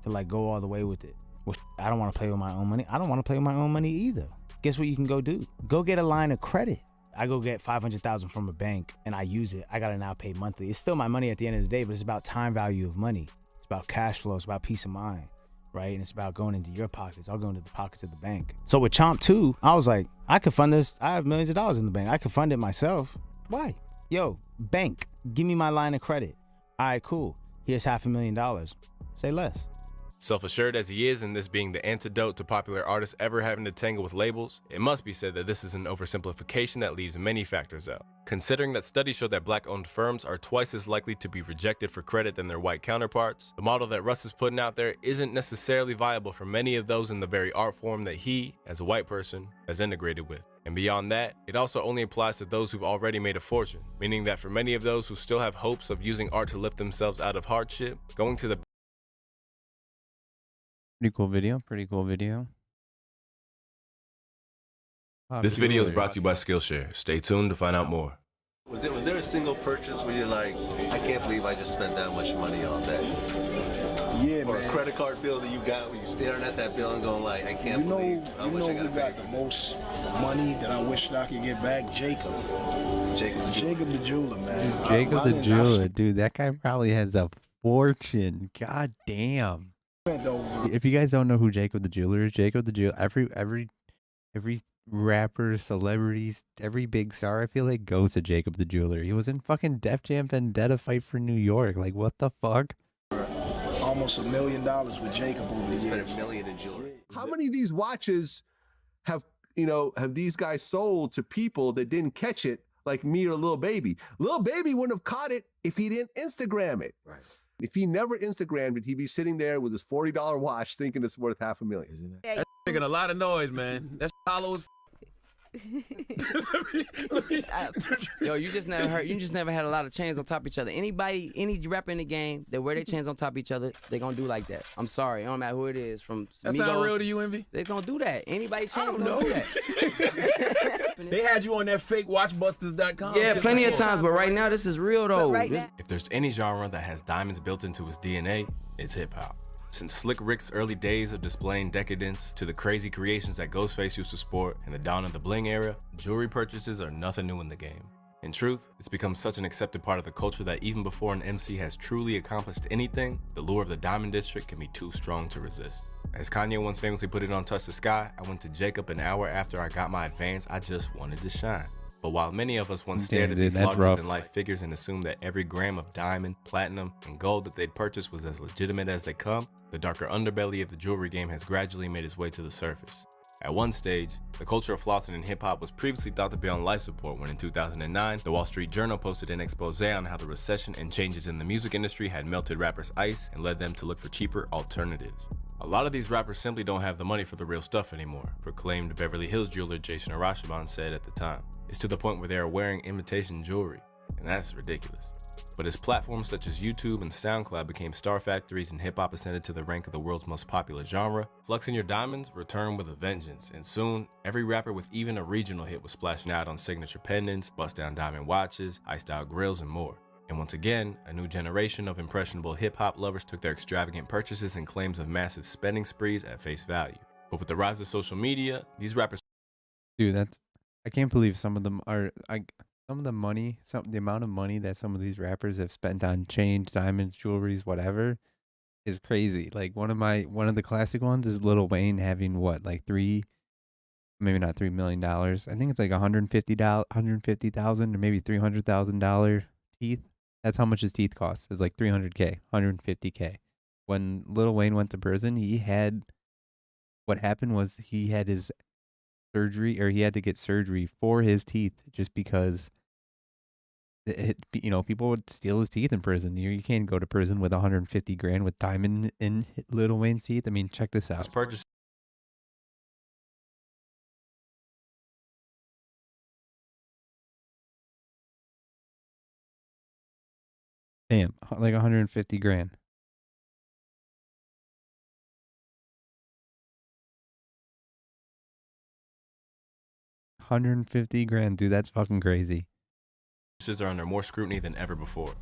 to like go all the way with it. Well, I don't want to play with my own money. I don't want to play with my own money either. Guess what you can go do? Go get a line of credit. I go get 500,000 from a bank and I use it. I got to now pay monthly. It's still my money at the end of the day, but it's about time value of money. It's about cash flow. It's about peace of mind. Right? And it's about going into your pockets. I'll go into the pockets of the bank. So with Chomp 2, I was like, I could fund this. I have millions of dollars in the bank. I could fund it myself. Why? Yo, bank, give me my line of credit. All right, cool. Here's $500,000. Say less. Self-assured as he is, and this being the antidote to popular artists ever having to tangle with labels, it must be said that this is an oversimplification that leaves many factors out. Considering that studies show that black-owned firms are twice as likely to be rejected for credit than their white counterparts, the model that Russ is putting out there isn't necessarily viable for many of those in the very art form that he, as a white person, has integrated with. And beyond that, it also only applies to those who've already made a fortune, meaning that for many of those who still have hopes of using art to lift themselves out of hardship, going to the Pretty cool video. This video is brought to you by Skillshare. Stay tuned to find out more. Was there a single purchase where you're like, I can't believe I just spent that much money on that? Yeah, or man. a credit card bill that you got where you're staring at that bill and going like, I can't believe how much I who got got the most money that I wish I could get back? Jacob the jeweler, man. Jacob the jeweler, dude, that guy probably has a fortune. God damn. If you guys don't know who Jacob the jeweler is, every rapper, celebrities, every big star, I feel like goes to Jacob the jeweler. He was in fucking Def Jam Vendetta Fight for New York. Like, what the fuck? Almost $1 million with Jacob over the years. $1 million in jewelry. How many of these watches have these guys sold to people that didn't catch it, like me or Lil Baby? Lil Baby wouldn't have caught it if he didn't Instagram it. Right. If he never Instagrammed it, he'd be sitting there with his $40 watch thinking it's worth $500,000. Isn't it? Making a lot of noise, man. That's hollow. Yo, you just never had a lot of chains on top of each other. Any rapper in the game that wear their chains on top of each other, they gonna do like that. I'm sorry, it don't matter who it is. From That Migos, sound real to you, Envy? They gonna do that. Anybody chains gonna know. do that. They had you on that fake watchbusters.com. Yeah, shit plenty of before. times, but right now this is real though. If there's any genre that has diamonds built into its DNA, it's hip hop. Since Slick Rick's early days of displaying decadence to the crazy creations that Ghostface used to sport in the dawn of the bling era, jewelry purchases are nothing new in the game. In truth, it's become such an accepted part of the culture that even before an MC has truly accomplished anything, the lure of the Diamond District can be too strong to resist. As Kanye once famously put it on Touch the Sky, I went to Jacob an hour after I got my advance, I just wanted to shine. But while many of us once stared at these larger-than-life figures and assumed that every gram of diamond, platinum, and gold that they'd purchased was as legitimate as they come, the darker underbelly of the jewelry game has gradually made its way to the surface. At one stage, the culture of flossing in hip-hop was previously thought to be on life support when in 2009, the Wall Street Journal posted an expose on how the recession and changes in the music industry had melted rappers' ice and led them to look for cheaper alternatives. A lot of these rappers simply don't have the money for the real stuff anymore, proclaimed Beverly Hills jeweler Jason Arashaban said at the time. It's to the point where they are wearing imitation jewelry, and that's ridiculous. But as platforms such as YouTube and SoundCloud became star factories and hip-hop ascended to the rank of the world's most popular genre, flexing your diamonds returned with a vengeance, and soon, every rapper with even a regional hit was splashing out on signature pendants, bust-down diamond watches, iced-out grills, and more. And once again, a new generation of impressionable hip-hop lovers took their extravagant purchases and claims of massive spending sprees at face value. But with the rise of social media, these rappers... Dude, I can't believe some of them are... Some of the money, the amount of money that some of these rappers have spent on chains, diamonds, jewelries, whatever, is crazy. Like one of the classic ones is Lil Wayne having what, like maybe not $3 million. I think it's like $150,000 or maybe $300,000 teeth. That's how much his teeth cost. It's like $300K, $150K. When Lil Wayne went to prison, what happened was he had his surgery, or he had to get surgery for his teeth just because people would steal his teeth in prison. You can't go to prison with 150 grand with diamond in Lil Wayne's teeth. I mean, check this out. Damn, like 150 grand. $150,000, dude. That's fucking crazy. Are under more scrutiny than ever before.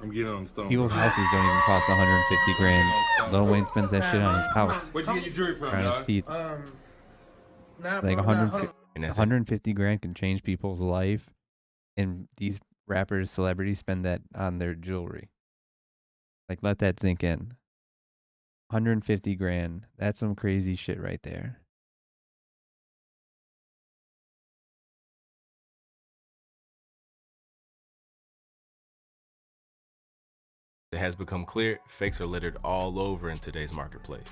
I'm getting on the stone. People's houses don't even cost 150 grand. Lil Wayne spends that shit on his house. Where'd you get your jewelry from, on his dog? teeth. Like 150 grand can change people's life, and these rappers, celebrities spend that on their jewelry. Like, let that sink in. 150 grand. That's some crazy shit right there. It has become clear, fakes are littered all over in today's marketplace.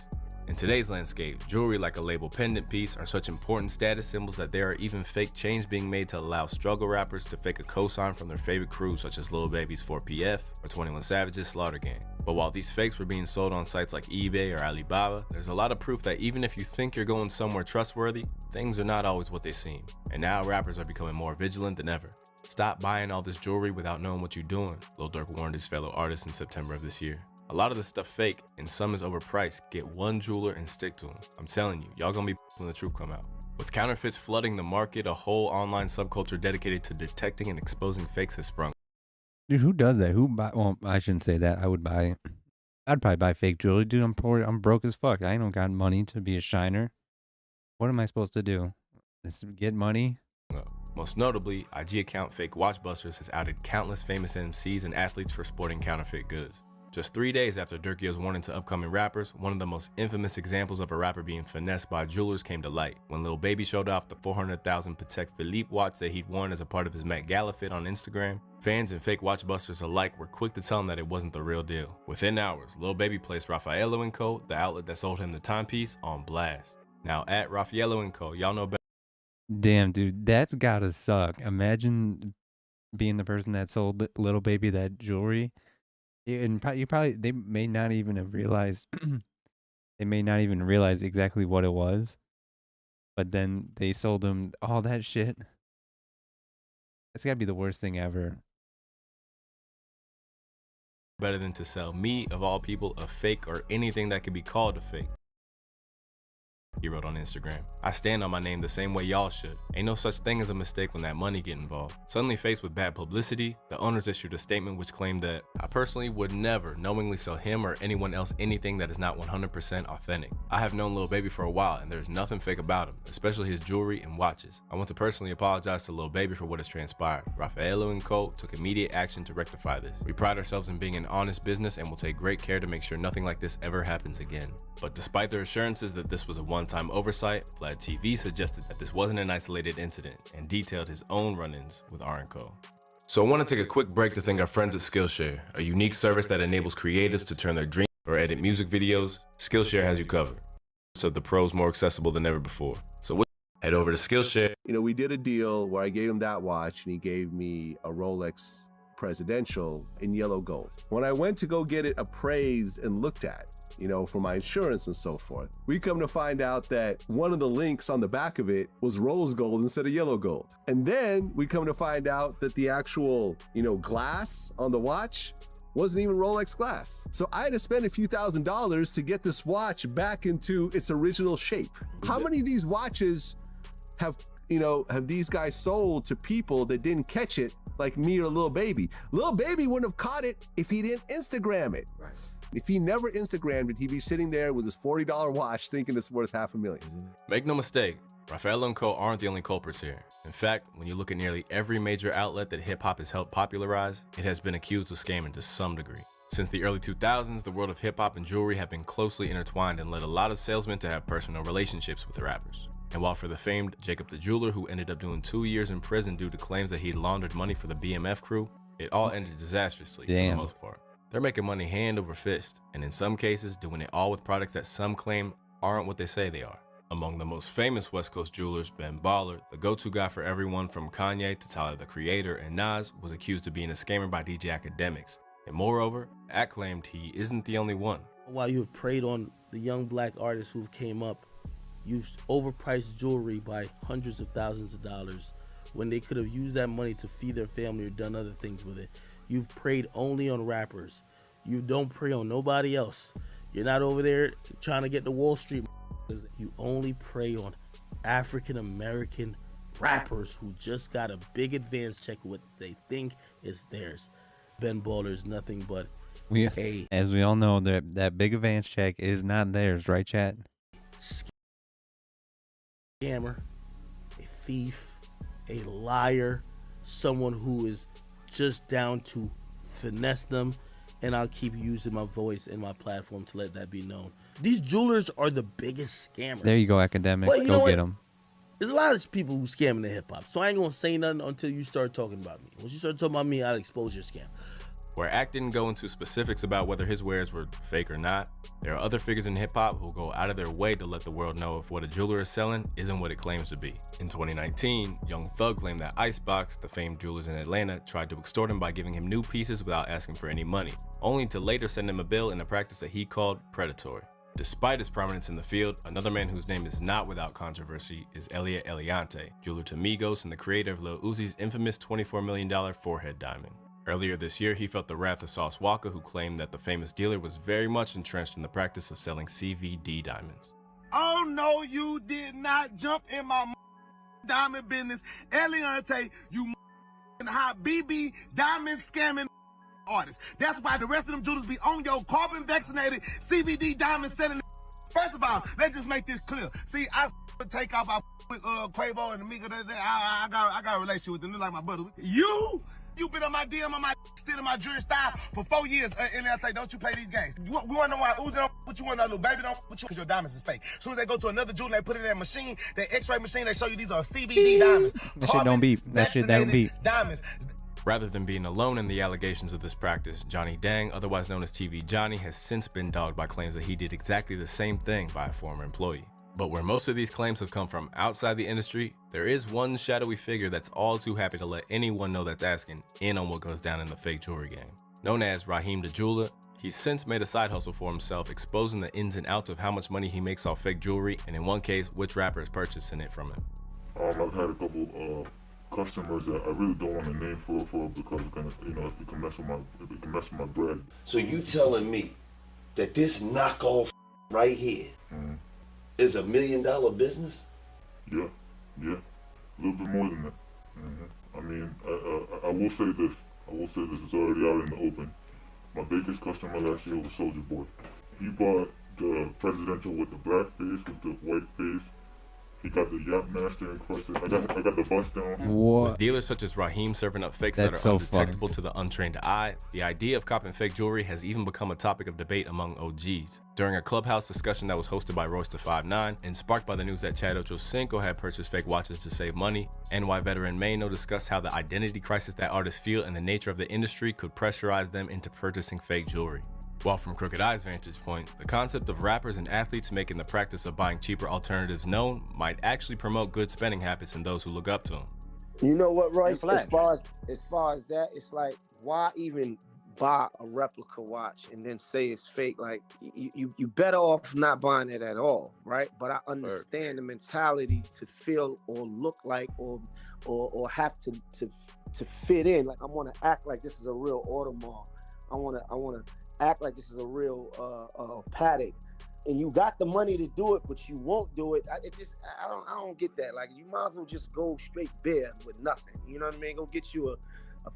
In today's landscape, jewelry like a label pendant piece are such important status symbols that there are even fake chains being made to allow struggle rappers to fake a cosign from their favorite crews such as Lil Baby's 4PF or 21 Savage's Slaughter Gang. But while these fakes were being sold on sites like eBay or Alibaba, there's a lot of proof that even if you think you're going somewhere trustworthy, things are not always what they seem. And now rappers are becoming more vigilant than ever. Stop buying all this jewelry without knowing what you're doing, Lil Durk warned his fellow artists in September of this year. A lot of this stuff fake, and some is overpriced. Get one jeweler and stick to him. I'm telling you, y'all gonna be when the truth come out. With counterfeits flooding the market, a whole online subculture dedicated to detecting and exposing fakes has sprung. Dude, who does that? Well, I shouldn't say that. I'd probably buy fake jewelry. Dude, I'm poor. I'm broke as fuck. I don't got money to be a shiner. What am I supposed to do? Just get money? Most notably, IG account Fake Watchbusters has outed countless famous MCs and athletes for sporting counterfeit goods. Just 3 days after Durkio's warning to upcoming rappers, one of the most infamous examples of a rapper being finessed by jewelers came to light. When Lil Baby showed off the $400,000 Patek Philippe watch that he'd worn as a part of his Met Gala fit on Instagram, fans and Fake Watchbusters alike were quick to tell him that it wasn't the real deal. Within hours, Lil Baby placed Raffaello & Co., the outlet that sold him the timepiece, on blast. Now at Raffaello & Co., y'all know better. Damn, dude, that's gotta suck. Imagine being the person that sold Lil Baby that jewelry. And they may not even have realized They may not even realize exactly what it was, but then they sold them all that shit. It's got to be the worst thing ever. Better than to sell me, of all people, a fake or anything that could be called a fake. He wrote on Instagram, I stand on my name the same way y'all should. Ain't no such thing as a mistake when that money get involved. Suddenly faced with bad publicity, the owners issued a statement which claimed that I personally would never knowingly sell him or anyone else anything that is not 100% authentic. I have known Lil Baby for a while and there's nothing fake about him, especially his jewelry and watches. I want to personally apologize to Lil Baby for what has transpired. Raffaello & Co. took immediate action to rectify this. We pride ourselves in being an honest business and will take great care to make sure nothing like this ever happens again. But despite their assurances that this was a one-time oversight, Vlad TV suggested that this wasn't an isolated incident and detailed his own run-ins with R&Co. So I want to take a quick break to thank our friends at Skillshare, a unique service that enables creatives to turn their dreams or edit music videos. Skillshare has you covered, so the pros more accessible than ever before. So head over to Skillshare. You know, we did a deal where I gave him that watch and he gave me a Rolex Presidential in yellow gold. When I went to go get it appraised and looked at, you know, for my insurance and so forth, we come to find out that one of the links on the back of it was rose gold instead of yellow gold. And then we come to find out that the actual, you know, glass on the watch wasn't even Rolex glass. So I had to spend a few $1,000s to get this watch back into its original shape. How many of these watches have these guys sold to people that didn't catch it, like me or Lil Baby? Lil Baby wouldn't have caught it if he didn't Instagram it. Right. If he never Instagrammed it, he'd be sitting there with his $40 watch thinking it's worth $500,000. Make no mistake, Raffaello & Co. aren't the only culprits here. In fact, when you look at nearly every major outlet that hip-hop has helped popularize, it has been accused of scamming to some degree. Since the early 2000s, the world of hip-hop and jewelry have been closely intertwined and led a lot of salesmen to have personal relationships with rappers. And while for the famed Jacob the Jeweler, who ended up doing 2 years in prison due to claims that he laundered money for the BMF crew, it all ended disastrously for the most part. They're making money hand over fist, and in some cases, doing it all with products that some claim aren't what they say they are. Among the most famous West Coast jewelers, Ben Baller, the go-to guy for everyone from Kanye to Tyler the Creator and Nas, was accused of being a scammer by DJ Academics. And moreover, Ack claimed he isn't the only one. While you have preyed on the young black artists who've came up, you've overpriced jewelry by hundreds of thousands of dollars when they could have used that money to feed their family or done other things with it. You've preyed only on rappers. You don't prey on nobody else. You're not over there trying to get the Wall Street. You only prey on African-American rappers who just got a big advance check what they think is theirs. Ben Baller is nothing but as we all know, that big advance check is not theirs, right, chat? Scammer, a thief, a liar, someone who is just down to finesse them, and I'll keep using my voice and my platform to let that be known. These jewelers are the biggest scammers. There you go, Academic. Go get them. There's a lot of people who scamming the hip hop, so I ain't gonna say nothing until you start talking about me. Once you start talking about me, I'll expose your scam. Where Ack didn't go into specifics about whether his wares were fake or not, there are other figures in hip-hop who go out of their way to let the world know if what a jeweler is selling isn't what it claims to be. In 2019, Young Thug claimed that Icebox, the famed jewelers in Atlanta, tried to extort him by giving him new pieces without asking for any money, only to later send him a bill in a practice that he called predatory. Despite his prominence in the field, another man whose name is not without controversy is Elliot Eliante, jeweler to Migos and the creator of Lil Uzi's infamous $24 million forehead diamond. Earlier this year, he felt the wrath of Sauce Walka, who claimed that the famous dealer was very much entrenched in the practice of selling CVD diamonds. Oh no, you did not jump in my diamond business. Eliante, you hot BB diamond scamming artist. That's why the rest of them jewelers be on your carbon vaccinated CVD diamond selling. First of all, let's just make this clear. See, I would take off with Quavo and Amiga. I got a relationship with them. They're like my brother. You've been on my DM, on my still in my jury style for 4 years, and I say, don't you play these games? We want to know why Uzi don't put you on, little baby don't put you because your diamonds is fake. As soon as they go to another jeweler, they put it in their machine, their X-ray machine, they show you these are CBD diamonds. That shit don't beep. That shit don't beep. Diamonds. Rather than being alone in the allegations of this practice, Johnny Dang, otherwise known as TV Johnny, has since been dogged by claims that he did exactly the same thing by a former employee. But where most of these claims have come from outside the industry, there is one shadowy figure that's all too happy to let anyone know that's asking in on what goes down in the fake jewelry game. Known as Raheem the Jeweler, He's since made a side hustle for himself, exposing the ins and outs of how much money he makes off fake jewelry, and in one case, which rapper is purchasing it from him. I've had a couple customers that I really don't want to name for because it's gonna, it can mess with my bread. So you telling me that this knockoff right here is $1 million business? Yeah, a little bit more than that. I mean, I will say this. It's already out in the open. My biggest customer last year was Soulja Boy. He bought the presidential with the black face, with the white face. He got the Yap Master encrusted. I got the bust down. What? With dealers such as Raheem serving up fakes That's that are so undetectable to the untrained eye, the idea of copping fake jewelry has even become a topic of debate among OGs. During a Clubhouse discussion that was hosted by Royce da 5'9" and sparked by the news that Chad Ochocinco had purchased fake watches to save money, NY veteran Mano discussed how the identity crisis that artists feel and the nature of the industry could pressurize them into purchasing fake jewelry. While from Crooked Eye's vantage point, the concept of rappers and athletes making the practice of buying cheaper alternatives known might actually promote good spending habits in those who look up to them. You know what, Royce? As far as that, it's like, why even buy a replica watch and then say it's fake? Like, you better off not buying it at all, right? But I understand the mentality to feel or look like or have to fit in. Like, I want to act like this is a real Audemars. I want to act like this is a real Patek, and you got the money to do it, but you won't do it. I don't get that. Like, you might as well just go straight bare with nothing. You know what I mean? Go get you a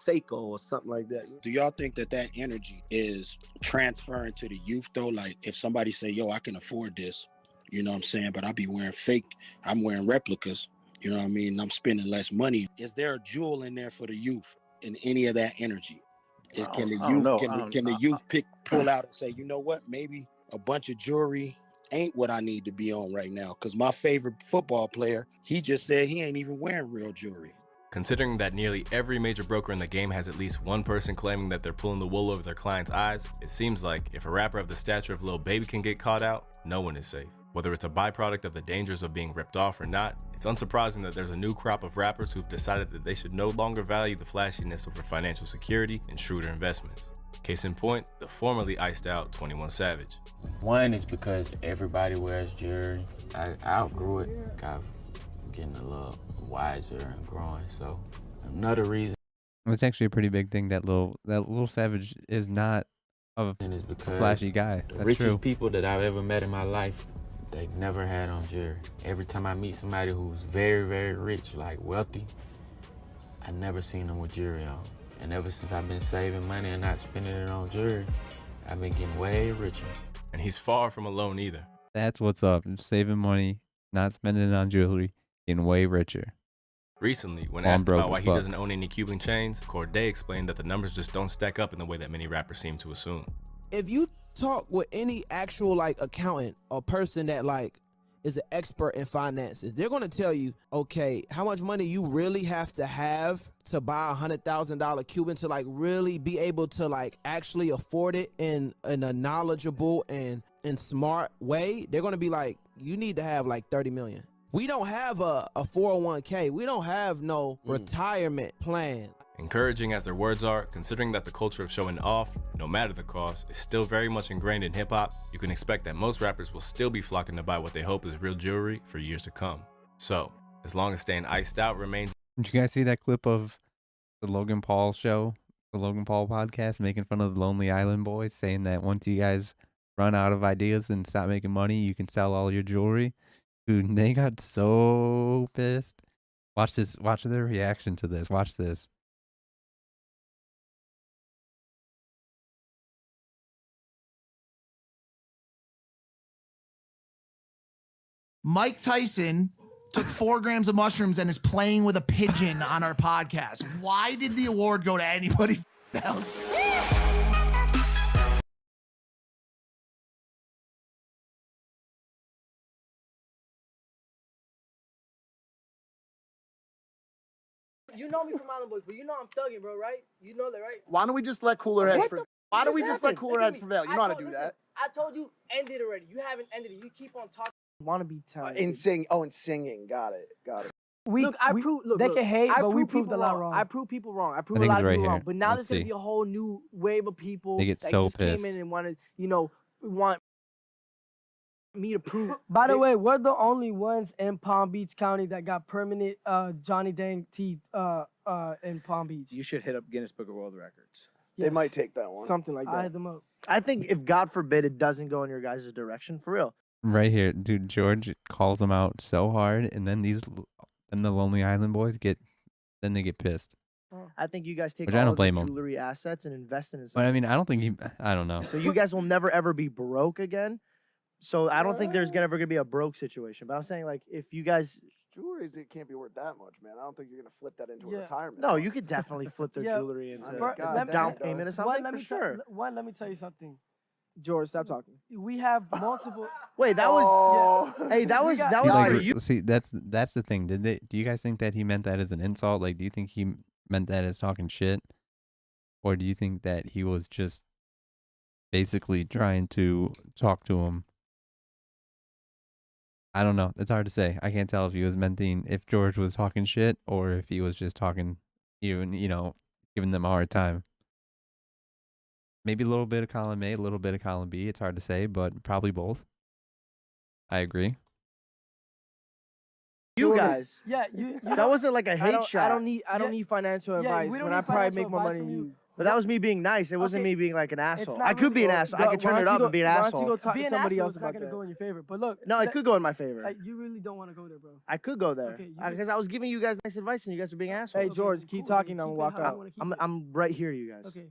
Seiko or something like that. Do y'all think that energy is transferring to the youth though? Like, if somebody say, yo, I can afford this, you know what I'm saying, but I'll be wearing fake, I'm wearing replicas, you know what I mean? I'm spending less money. Is there a jewel in there for the youth in any of that energy? Can the youth pull out and say, you know what, maybe a bunch of jewelry ain't what I need to be on right now? Because my favorite football player, he just said he ain't even wearing real jewelry. Considering that nearly every major broker in the game has at least one person claiming that they're pulling the wool over their clients' eyes, it seems like if a rapper of the stature of Lil Baby can get caught out, no one is safe. Whether it's a byproduct of the dangers of being ripped off or not, it's unsurprising that there's a new crop of rappers who've decided that they should no longer value the flashiness over financial security and shrewder investments. Case in point, the formerly iced out 21 Savage. One is because everybody wears jewelry. I outgrew it, I'm getting a little wiser and growing, so another reason. It's actually a pretty big thing that Lil Savage is not a flashy guy. The That's richest true. people that I've ever met in my life, they never had on jewelry. Every time I meet somebody who's very, very rich, like wealthy, I never seen them with jewelry on. And ever since I've been saving money and not spending it on jewelry, I've been getting way richer. And he's far from alone either. That's what's up. Saving money, not spending it on jewelry, getting way richer. Recently, when I'm asked broke about why as he fuck. doesn't own any Cuban chains, Corday explained that the numbers just don't stack up in the way that many rappers seem to assume. If you talk with any actual like accountant or person that like is an expert in finances, they're going to tell you, okay, how much money you really have to buy $100,000 Cuban to like really be able to like actually afford it in a knowledgeable and smart way. They're going to be like, you need to have like 30 million. We don't have a 401k. We don't have no retirement plan. Encouraging as their words are, considering that the culture of showing off, no matter the cost, is still very much ingrained in hip-hop, you can expect that most rappers will still be flocking to buy what they hope is real jewelry for years to come. So, as long as staying iced out remains... Did you guys see that clip of the Logan Paul show, the Logan Paul podcast, making fun of the Lonely Island boys, saying that once you guys run out of ideas and stop making money, you can sell all your jewelry? Dude, they got so pissed. Watch this. Watch their reaction to this. Watch this. Mike Tyson took 4 grams of mushrooms and is playing with a pigeon on our podcast. Why did the award go to anybody else? You know me from Island Boys, but you know I'm thugging, bro, right? You know that, right? Why don't we just let cooler heads prevail? Why don't we just let cooler heads prevail? You know how to do Listen, that. I told you, end it already. You haven't ended it. You keep on talking. Want to be talented. In singing. Got it. Look, they can hate, but we proved a lot wrong. I proved people wrong. I proved a lot of people wrong. But now there's gonna be a whole new wave of people They get that so just pissed. came in and wanted, want me to prove. By the way, we're the only ones in Palm Beach County that got permanent Johnny Dang teeth in Palm Beach. You should hit up Guinness Book of World Records. Yes. They might take that one. Something like that. I hit them up. I think if God forbid it doesn't go in your guys' direction, for real. Right here, dude. George calls them out so hard, and then the Lonely Island boys get pissed. I think you guys take Which I all don't of the blame 'em. jewelry assets and invest in But something. I mean, I don't think I don't know. So you guys will never ever be broke again. So I don't think there's ever gonna be a broke situation. But I'm saying like if you guys Jewelry it can't be worth that much, man. I don't think you're gonna flip that into a retirement. No, you could definitely flip their jewelry into a down payment or something for sure. Let me tell you something. George, stop talking. We have multiple. Wait, that was. Yeah. Hey, that was Like, for you. see, that's the thing. Do you guys think that he meant that as an insult? Like, do you think he meant that as talking shit, or do you think that he was just basically trying to talk to him? I don't know. It's hard to say. I can't tell if he was if George was talking shit or if he was just talking, giving them a hard time. Maybe a little bit of column A, a little bit of column B. It's hard to say, but probably both. I agree. You guys. Yeah, that wasn't like a hate shot. I don't need financial advice. When I probably make more money than you. But that was me being nice. It wasn't me being like an asshole. I could be an asshole. I could turn it up and be an asshole. Go talk to somebody else about that. It's not gonna go in your favor. But look. No, it could go in my favor. Like, you really don't want to go there, bro. I could go there because I was giving you guys nice advice and you guys were being assholes. Hey George, keep talking. I'm gonna walk out. I'm right here to you guys. Okay.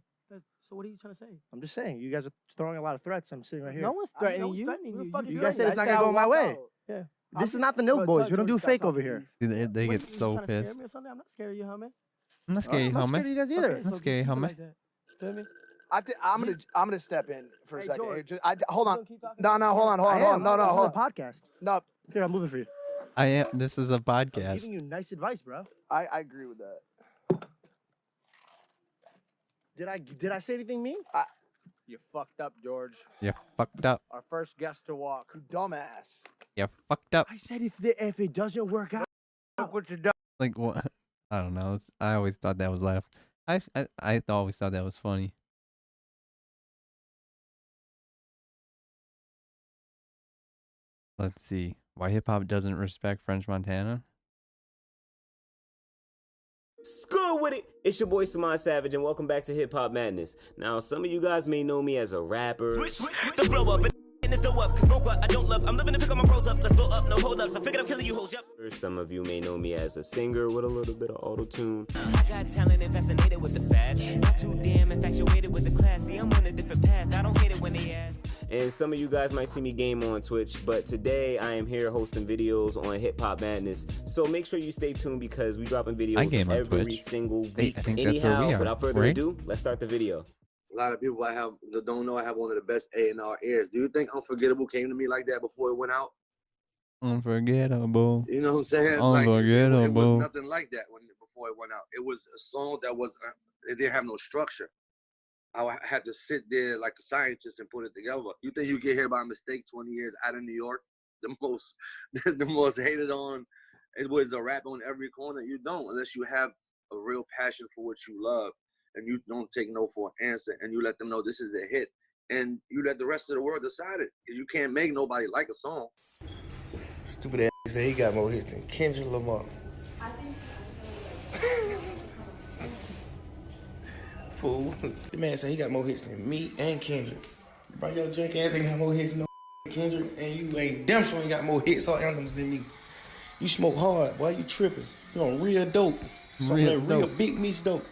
So what are you trying to say? I'm just saying you guys are throwing a lot of threats. I'm sitting right here. No one's threatening you. You guys said it's not gonna go my way. Yeah. This is not the Milk Boys. We don't do fake over here. They get so Scare pissed. me or something? I'm not scared of you, huh, man? I'm not scared, I'm not scared of you guys either. Okay, so Not just scared, keep it homie. like that. Feel me? I'm gonna step in for a second. George, Hey, hold on. keep talking? No, hold on. No. This is a podcast. No. Here, I'm moving for you. I am. This is a I was podcast. giving you nice advice, bro. I agree with that. Did I say anything mean? You fucked up, George. You fucked up. Our first guest to walk. You dumbass. You fucked up. I said if it doesn't work out, look what you done. Like what? I don't know. I always thought that was I always thought that was funny. Let's see. Why hip hop doesn't respect French Montana? School with it! It's your boy Samad Savage and welcome back to Hip Hop Madness. Now, some of you guys may know me as a rapper. The flow up and it's dope up, cause broke what I don't love. I'm living to pick up my bros up, let's blow up, no hold ups. I figured I'm killing you hoes, yep. Some of you may know me as a singer with a little bit of auto-tune. I got talent and fascinated with the fashion. Not too damn infatuated with the class. See, I'm on a different path, I don't hate it when they ask. And some of you guys might see me game on Twitch, but today I am here hosting videos on Hip Hop Madness. So make sure you stay tuned because we dropping videos every single week. I think that's Anyhow, where we are, without further right? ado, let's start the video. A lot of people don't know I have one of the best A&R ears. Do you think Unforgettable came to me like that before it went out? Unforgettable. You know what I'm saying? Like, it Unforgettable. was nothing like that before it went out. It was a song that was it didn't have no structure. I had to sit there like a scientist and put it together. You think you get here by mistake 20 years out of New York? The most hated on, it was a rap on every corner. You don't unless you have a real passion for what you love and you don't take no for an answer and you let them know this is a hit and you let the rest of the world decide it. You can't make nobody like a song. Stupid ass say he got more hits than Kendrick Lamar. Fool. The man said he got more hits than me and Kendrick. Bro, your junk ass ain't got more hits than Kendrick, and you ain't damn sure ain't got more hits or anthems than me. You smoke hard, boy, you tripping. You on real dope. Some of that real big meat dope.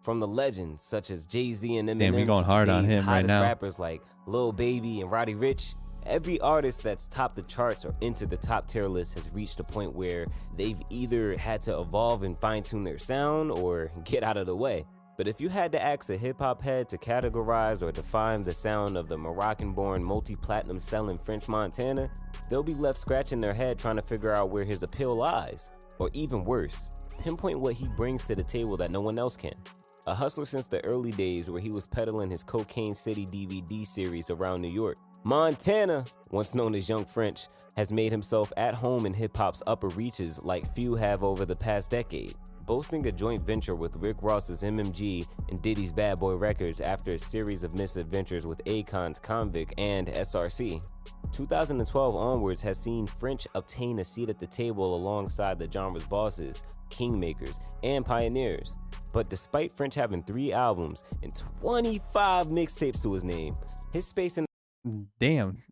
From the legends such as Jay-Z and Eminem Damn, we going to hard on today's him right hottest now. rappers like Lil Baby and Roddy Ricch, every artist that's topped the charts or entered the top tier list has reached a point where they've either had to evolve and fine-tune their sound or get out of the way. But if you had to ask a hip-hop head to categorize or define the sound of the Moroccan-born, multi-platinum selling French Montana, they'll be left scratching their head trying to figure out where his appeal lies. Or even worse, pinpoint what he brings to the table that no one else can. A hustler since the early days where he was peddling his Cocaine City DVD series around New York. Montana, once known as Young French, has made himself at home in hip-hop's upper reaches like few have over the past decade, boasting a joint venture with Rick Ross's MMG and Diddy's Bad Boy Records after a series of misadventures with Akon's Convict and SRC. 2012 onwards has seen French obtain a seat at the table alongside the genre's bosses, kingmakers, and pioneers. But despite French having 3 albums and 25 mixtapes to his name, his space in Damn,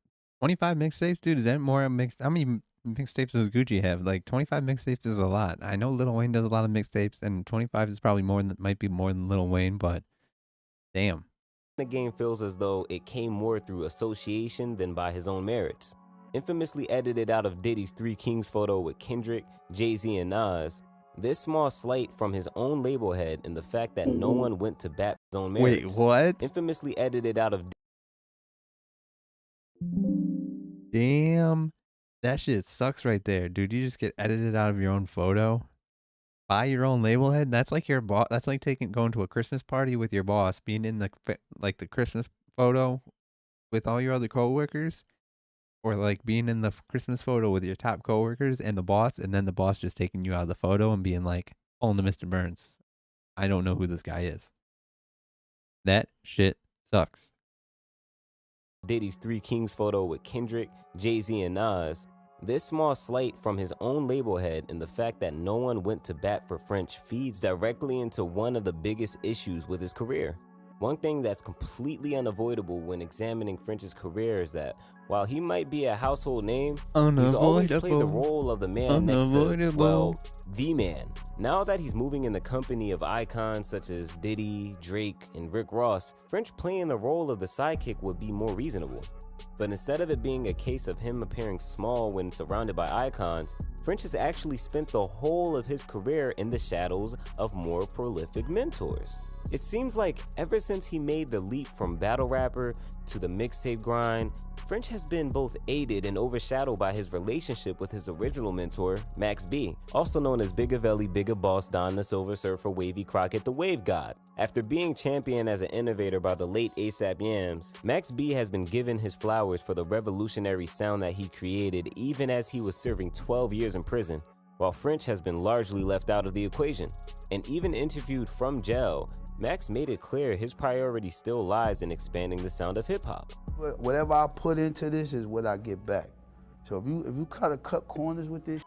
25 mixtapes, dude. Is that more mixed? How many mixtapes does Gucci have? Like 25 mixtapes is a lot. I know Lil Wayne does a lot of mixtapes, and 25 is probably more than might be more than Lil Wayne, but damn. the game feels as though it came more through association than by his own merits. Infamously edited out of Diddy's Three Kings photo with Kendrick, Jay-Z, and Nas, this small slight from his own label head and the fact that no one went to bat for his own merits. Wait, what? Infamously edited out of Damn. That shit sucks right there, dude. You just get edited out of your own photo by your own label head. That's like your boss. That's like going to a Christmas party with your boss, being in the Christmas photo with all your other coworkers, or like being in the Christmas photo with your top coworkers and the boss, and then the boss just taking you out of the photo and being like, "Pulling to Mr. Burns, I don't know who this guy is." That shit sucks. Diddy's Three Kings photo with Kendrick, Jay-Z, and Nas, this small slight from his own label head and the fact that no one went to bat for French feeds directly into one of the biggest issues with his career. One thing that's completely unavoidable when examining French's career is that while he might be a household name, he's always played the role of the man next to, well, the man. Now that he's moving in the company of icons such as Diddy, Drake, and Rick Ross, French playing the role of the sidekick would be more reasonable. But instead of it being a case of him appearing small when surrounded by icons, French has actually spent the whole of his career in the shadows of more prolific mentors. It seems like ever since he made the leap from battle rapper to the mixtape grind, French has been both aided and overshadowed by his relationship with his original mentor, Max B, also known as Bigger Velly, Bigger Boss, Don the Silver Surfer, Wavy Crockett, the Wave God. After being championed as an innovator by the late A$AP Yams, Max B has been given his flowers for the revolutionary sound that he created even as he was serving 12 years in prison, while French has been largely left out of the equation. And even interviewed from jail, Max made it clear his priority still lies in expanding the sound of hip-hop. Whatever I put into this is what I get back. So if you kind of cut corners with this,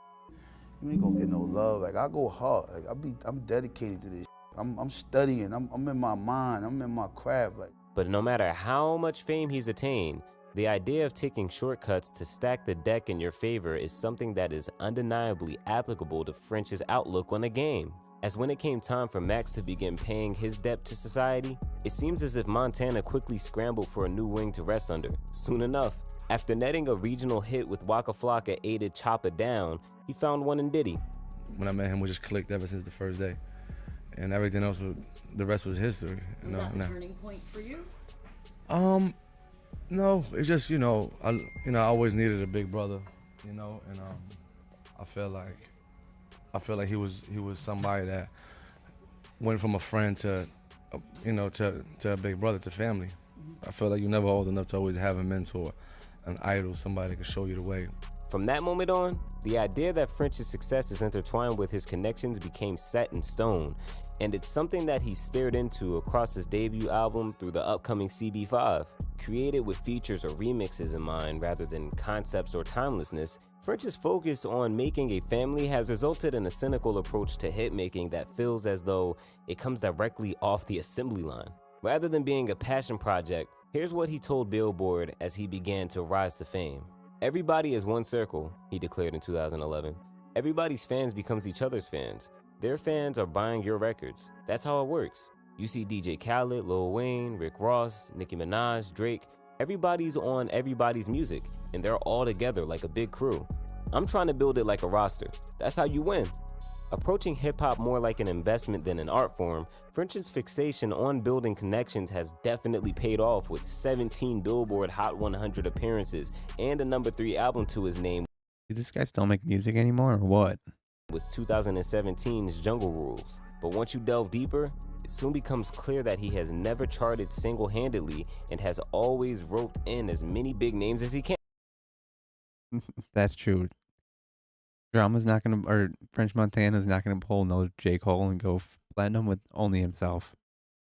you ain't gonna get no love. Like, I go hard. Like, I'm dedicated to this. I'm studying. I'm in my mind. I'm in my craft. Like. But no matter how much fame he's attained, the idea of taking shortcuts to stack the deck in your favor is something that is undeniably applicable to French's outlook on the game. As when it came time for Max to begin paying his debt to society, it seems as if Montana quickly scrambled for a new wing to rest under. Soon enough, after netting a regional hit with Waka Flocka aided Chop It Down, he found one in Diddy. When I met him, we just clicked ever since the first day. And everything else, the rest was history. Was that the turning point for you? No, it's just, I always needed a big brother, and I feel like he was somebody that went from a friend to a big brother, to family. I feel like you're never old enough to always have a mentor, an idol, somebody that can show you the way. From that moment on, the idea that French's success is intertwined with his connections became set in stone, and it's something that he stared into across his debut album through the upcoming CB5. Created with features or remixes in mind rather than concepts or timelessness, French's focus on making a family has resulted in a cynical approach to hit making that feels as though it comes directly off the assembly line. Rather than being a passion project, here's what he told Billboard as he began to rise to fame. "Everybody is one circle," he declared in 2011. "Everybody's fans becomes each other's fans. Their fans are buying your records. That's how it works. You see DJ Khaled, Lil Wayne, Rick Ross, Nicki Minaj, Drake. Everybody's on everybody's music, and they're all together like a big crew. I'm trying to build it like a roster. That's how you win." Approaching hip-hop more like an investment than an art form, French's fixation on building connections has definitely paid off with 17 Billboard Hot 100 appearances and a #3 album to his name. Did this guy still make music anymore or what? With 2017's Jungle Rules. But once you delve deeper, it soon becomes clear that he has never charted single-handedly and has always roped in as many big names as he can. That's true. Drama's not gonna, or French Montana's not gonna pull no J. Cole and go platinum with only himself.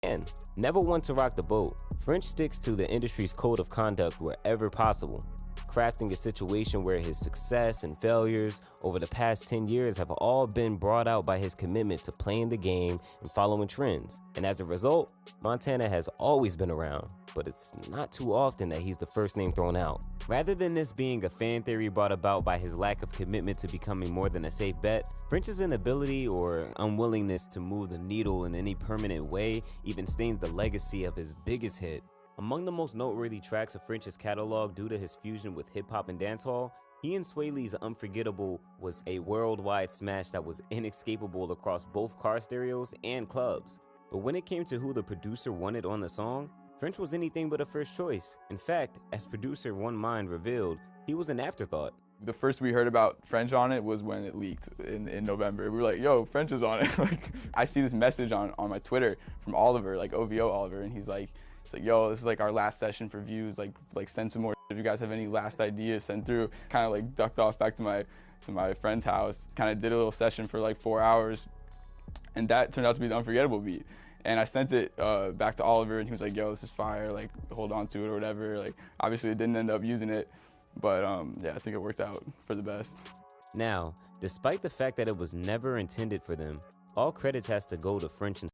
And never one to rock the boat, French sticks to the industry's code of conduct wherever possible, crafting a situation where his success and failures over the past 10 years have all been brought out by his commitment to playing the game and following trends. And as a result, Montana has always been around, but it's not too often that he's the first name thrown out. Rather than this being a fan theory brought about by his lack of commitment to becoming more than a safe bet, French's inability or unwillingness to move the needle in any permanent way even stains the legacy of his biggest hit. Among the most noteworthy tracks of French's catalog due to his fusion with hip-hop and dancehall, he and Sway Lee's Unforgettable was a worldwide smash that was inescapable across both car stereos and clubs. But when it came to who the producer wanted on the song, French was anything but a first choice. In fact, as producer One Mind revealed, he was an afterthought. The first we heard about French on it was when it leaked in November. We were like, yo, French is on it. Like, I see this message on my Twitter from Oliver, like OVO Oliver, and he's like, yo, this is like our last session for views, like send some more. If you guys have any last ideas, send through. Kind of like ducked off back to my friend's house, kind of did a little session for like 4 hours, and that turned out to be the Unforgettable beat. And I sent it back to Oliver, and he was like, yo, this is fire, like hold on to it or whatever. Like, obviously it didn't end up using it, but yeah, I think it worked out for the best. Now, despite the fact that it was never intended for them, all credits has to go to French and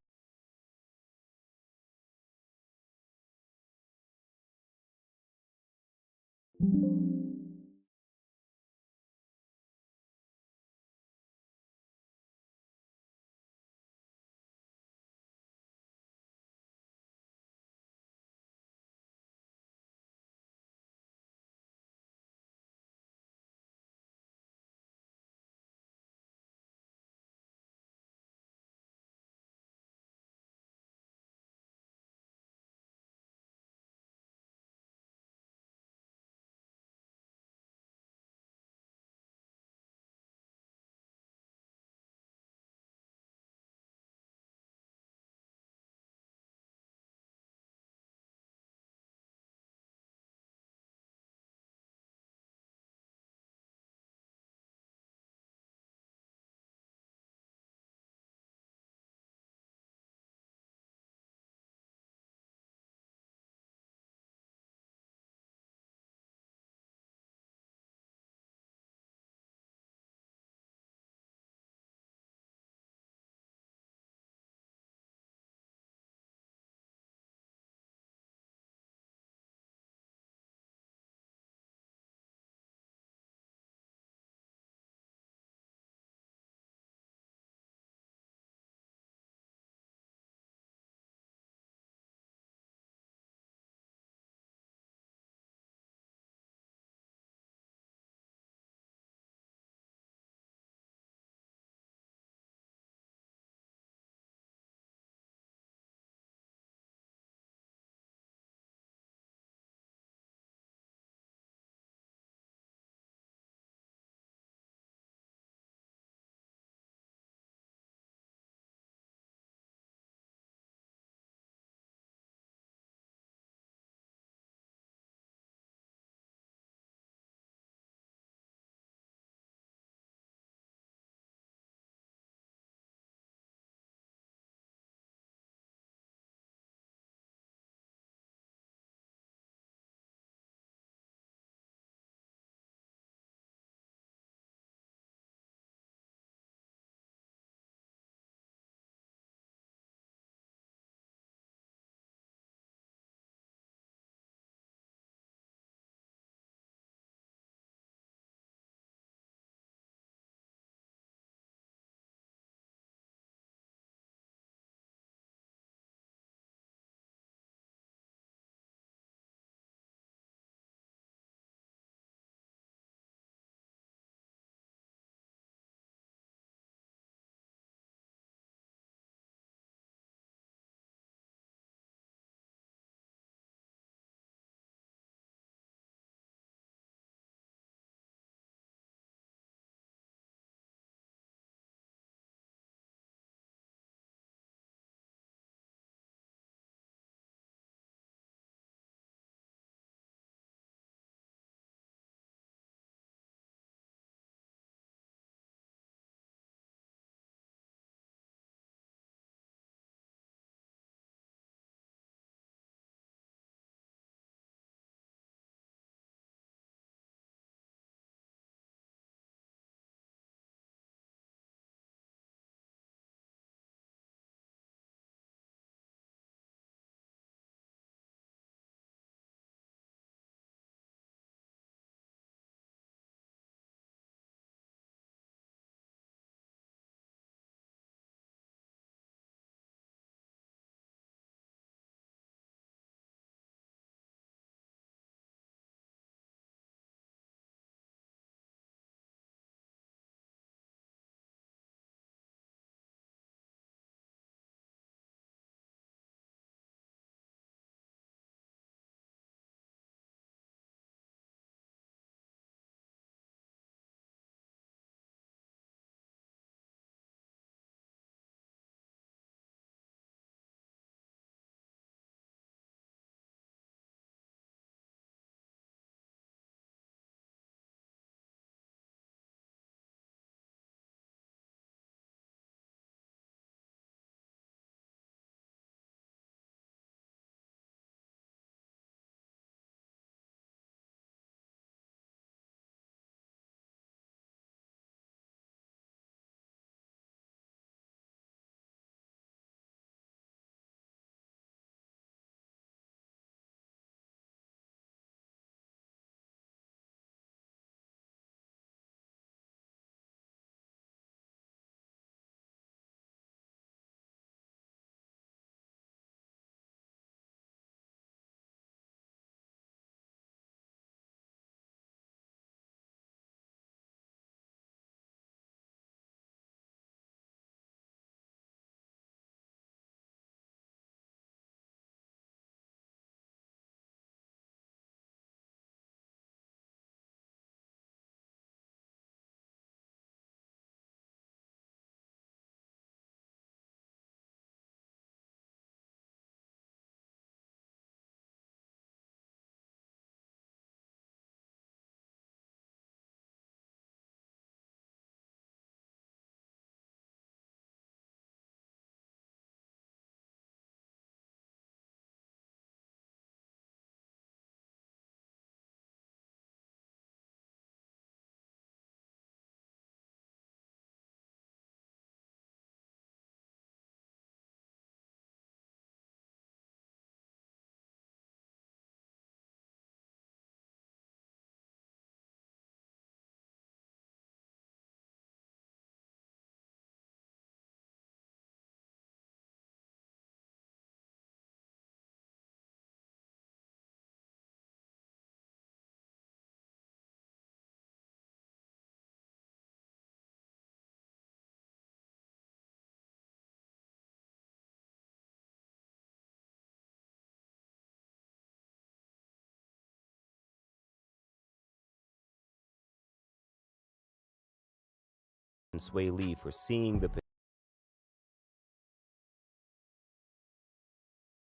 Sway Lee for seeing the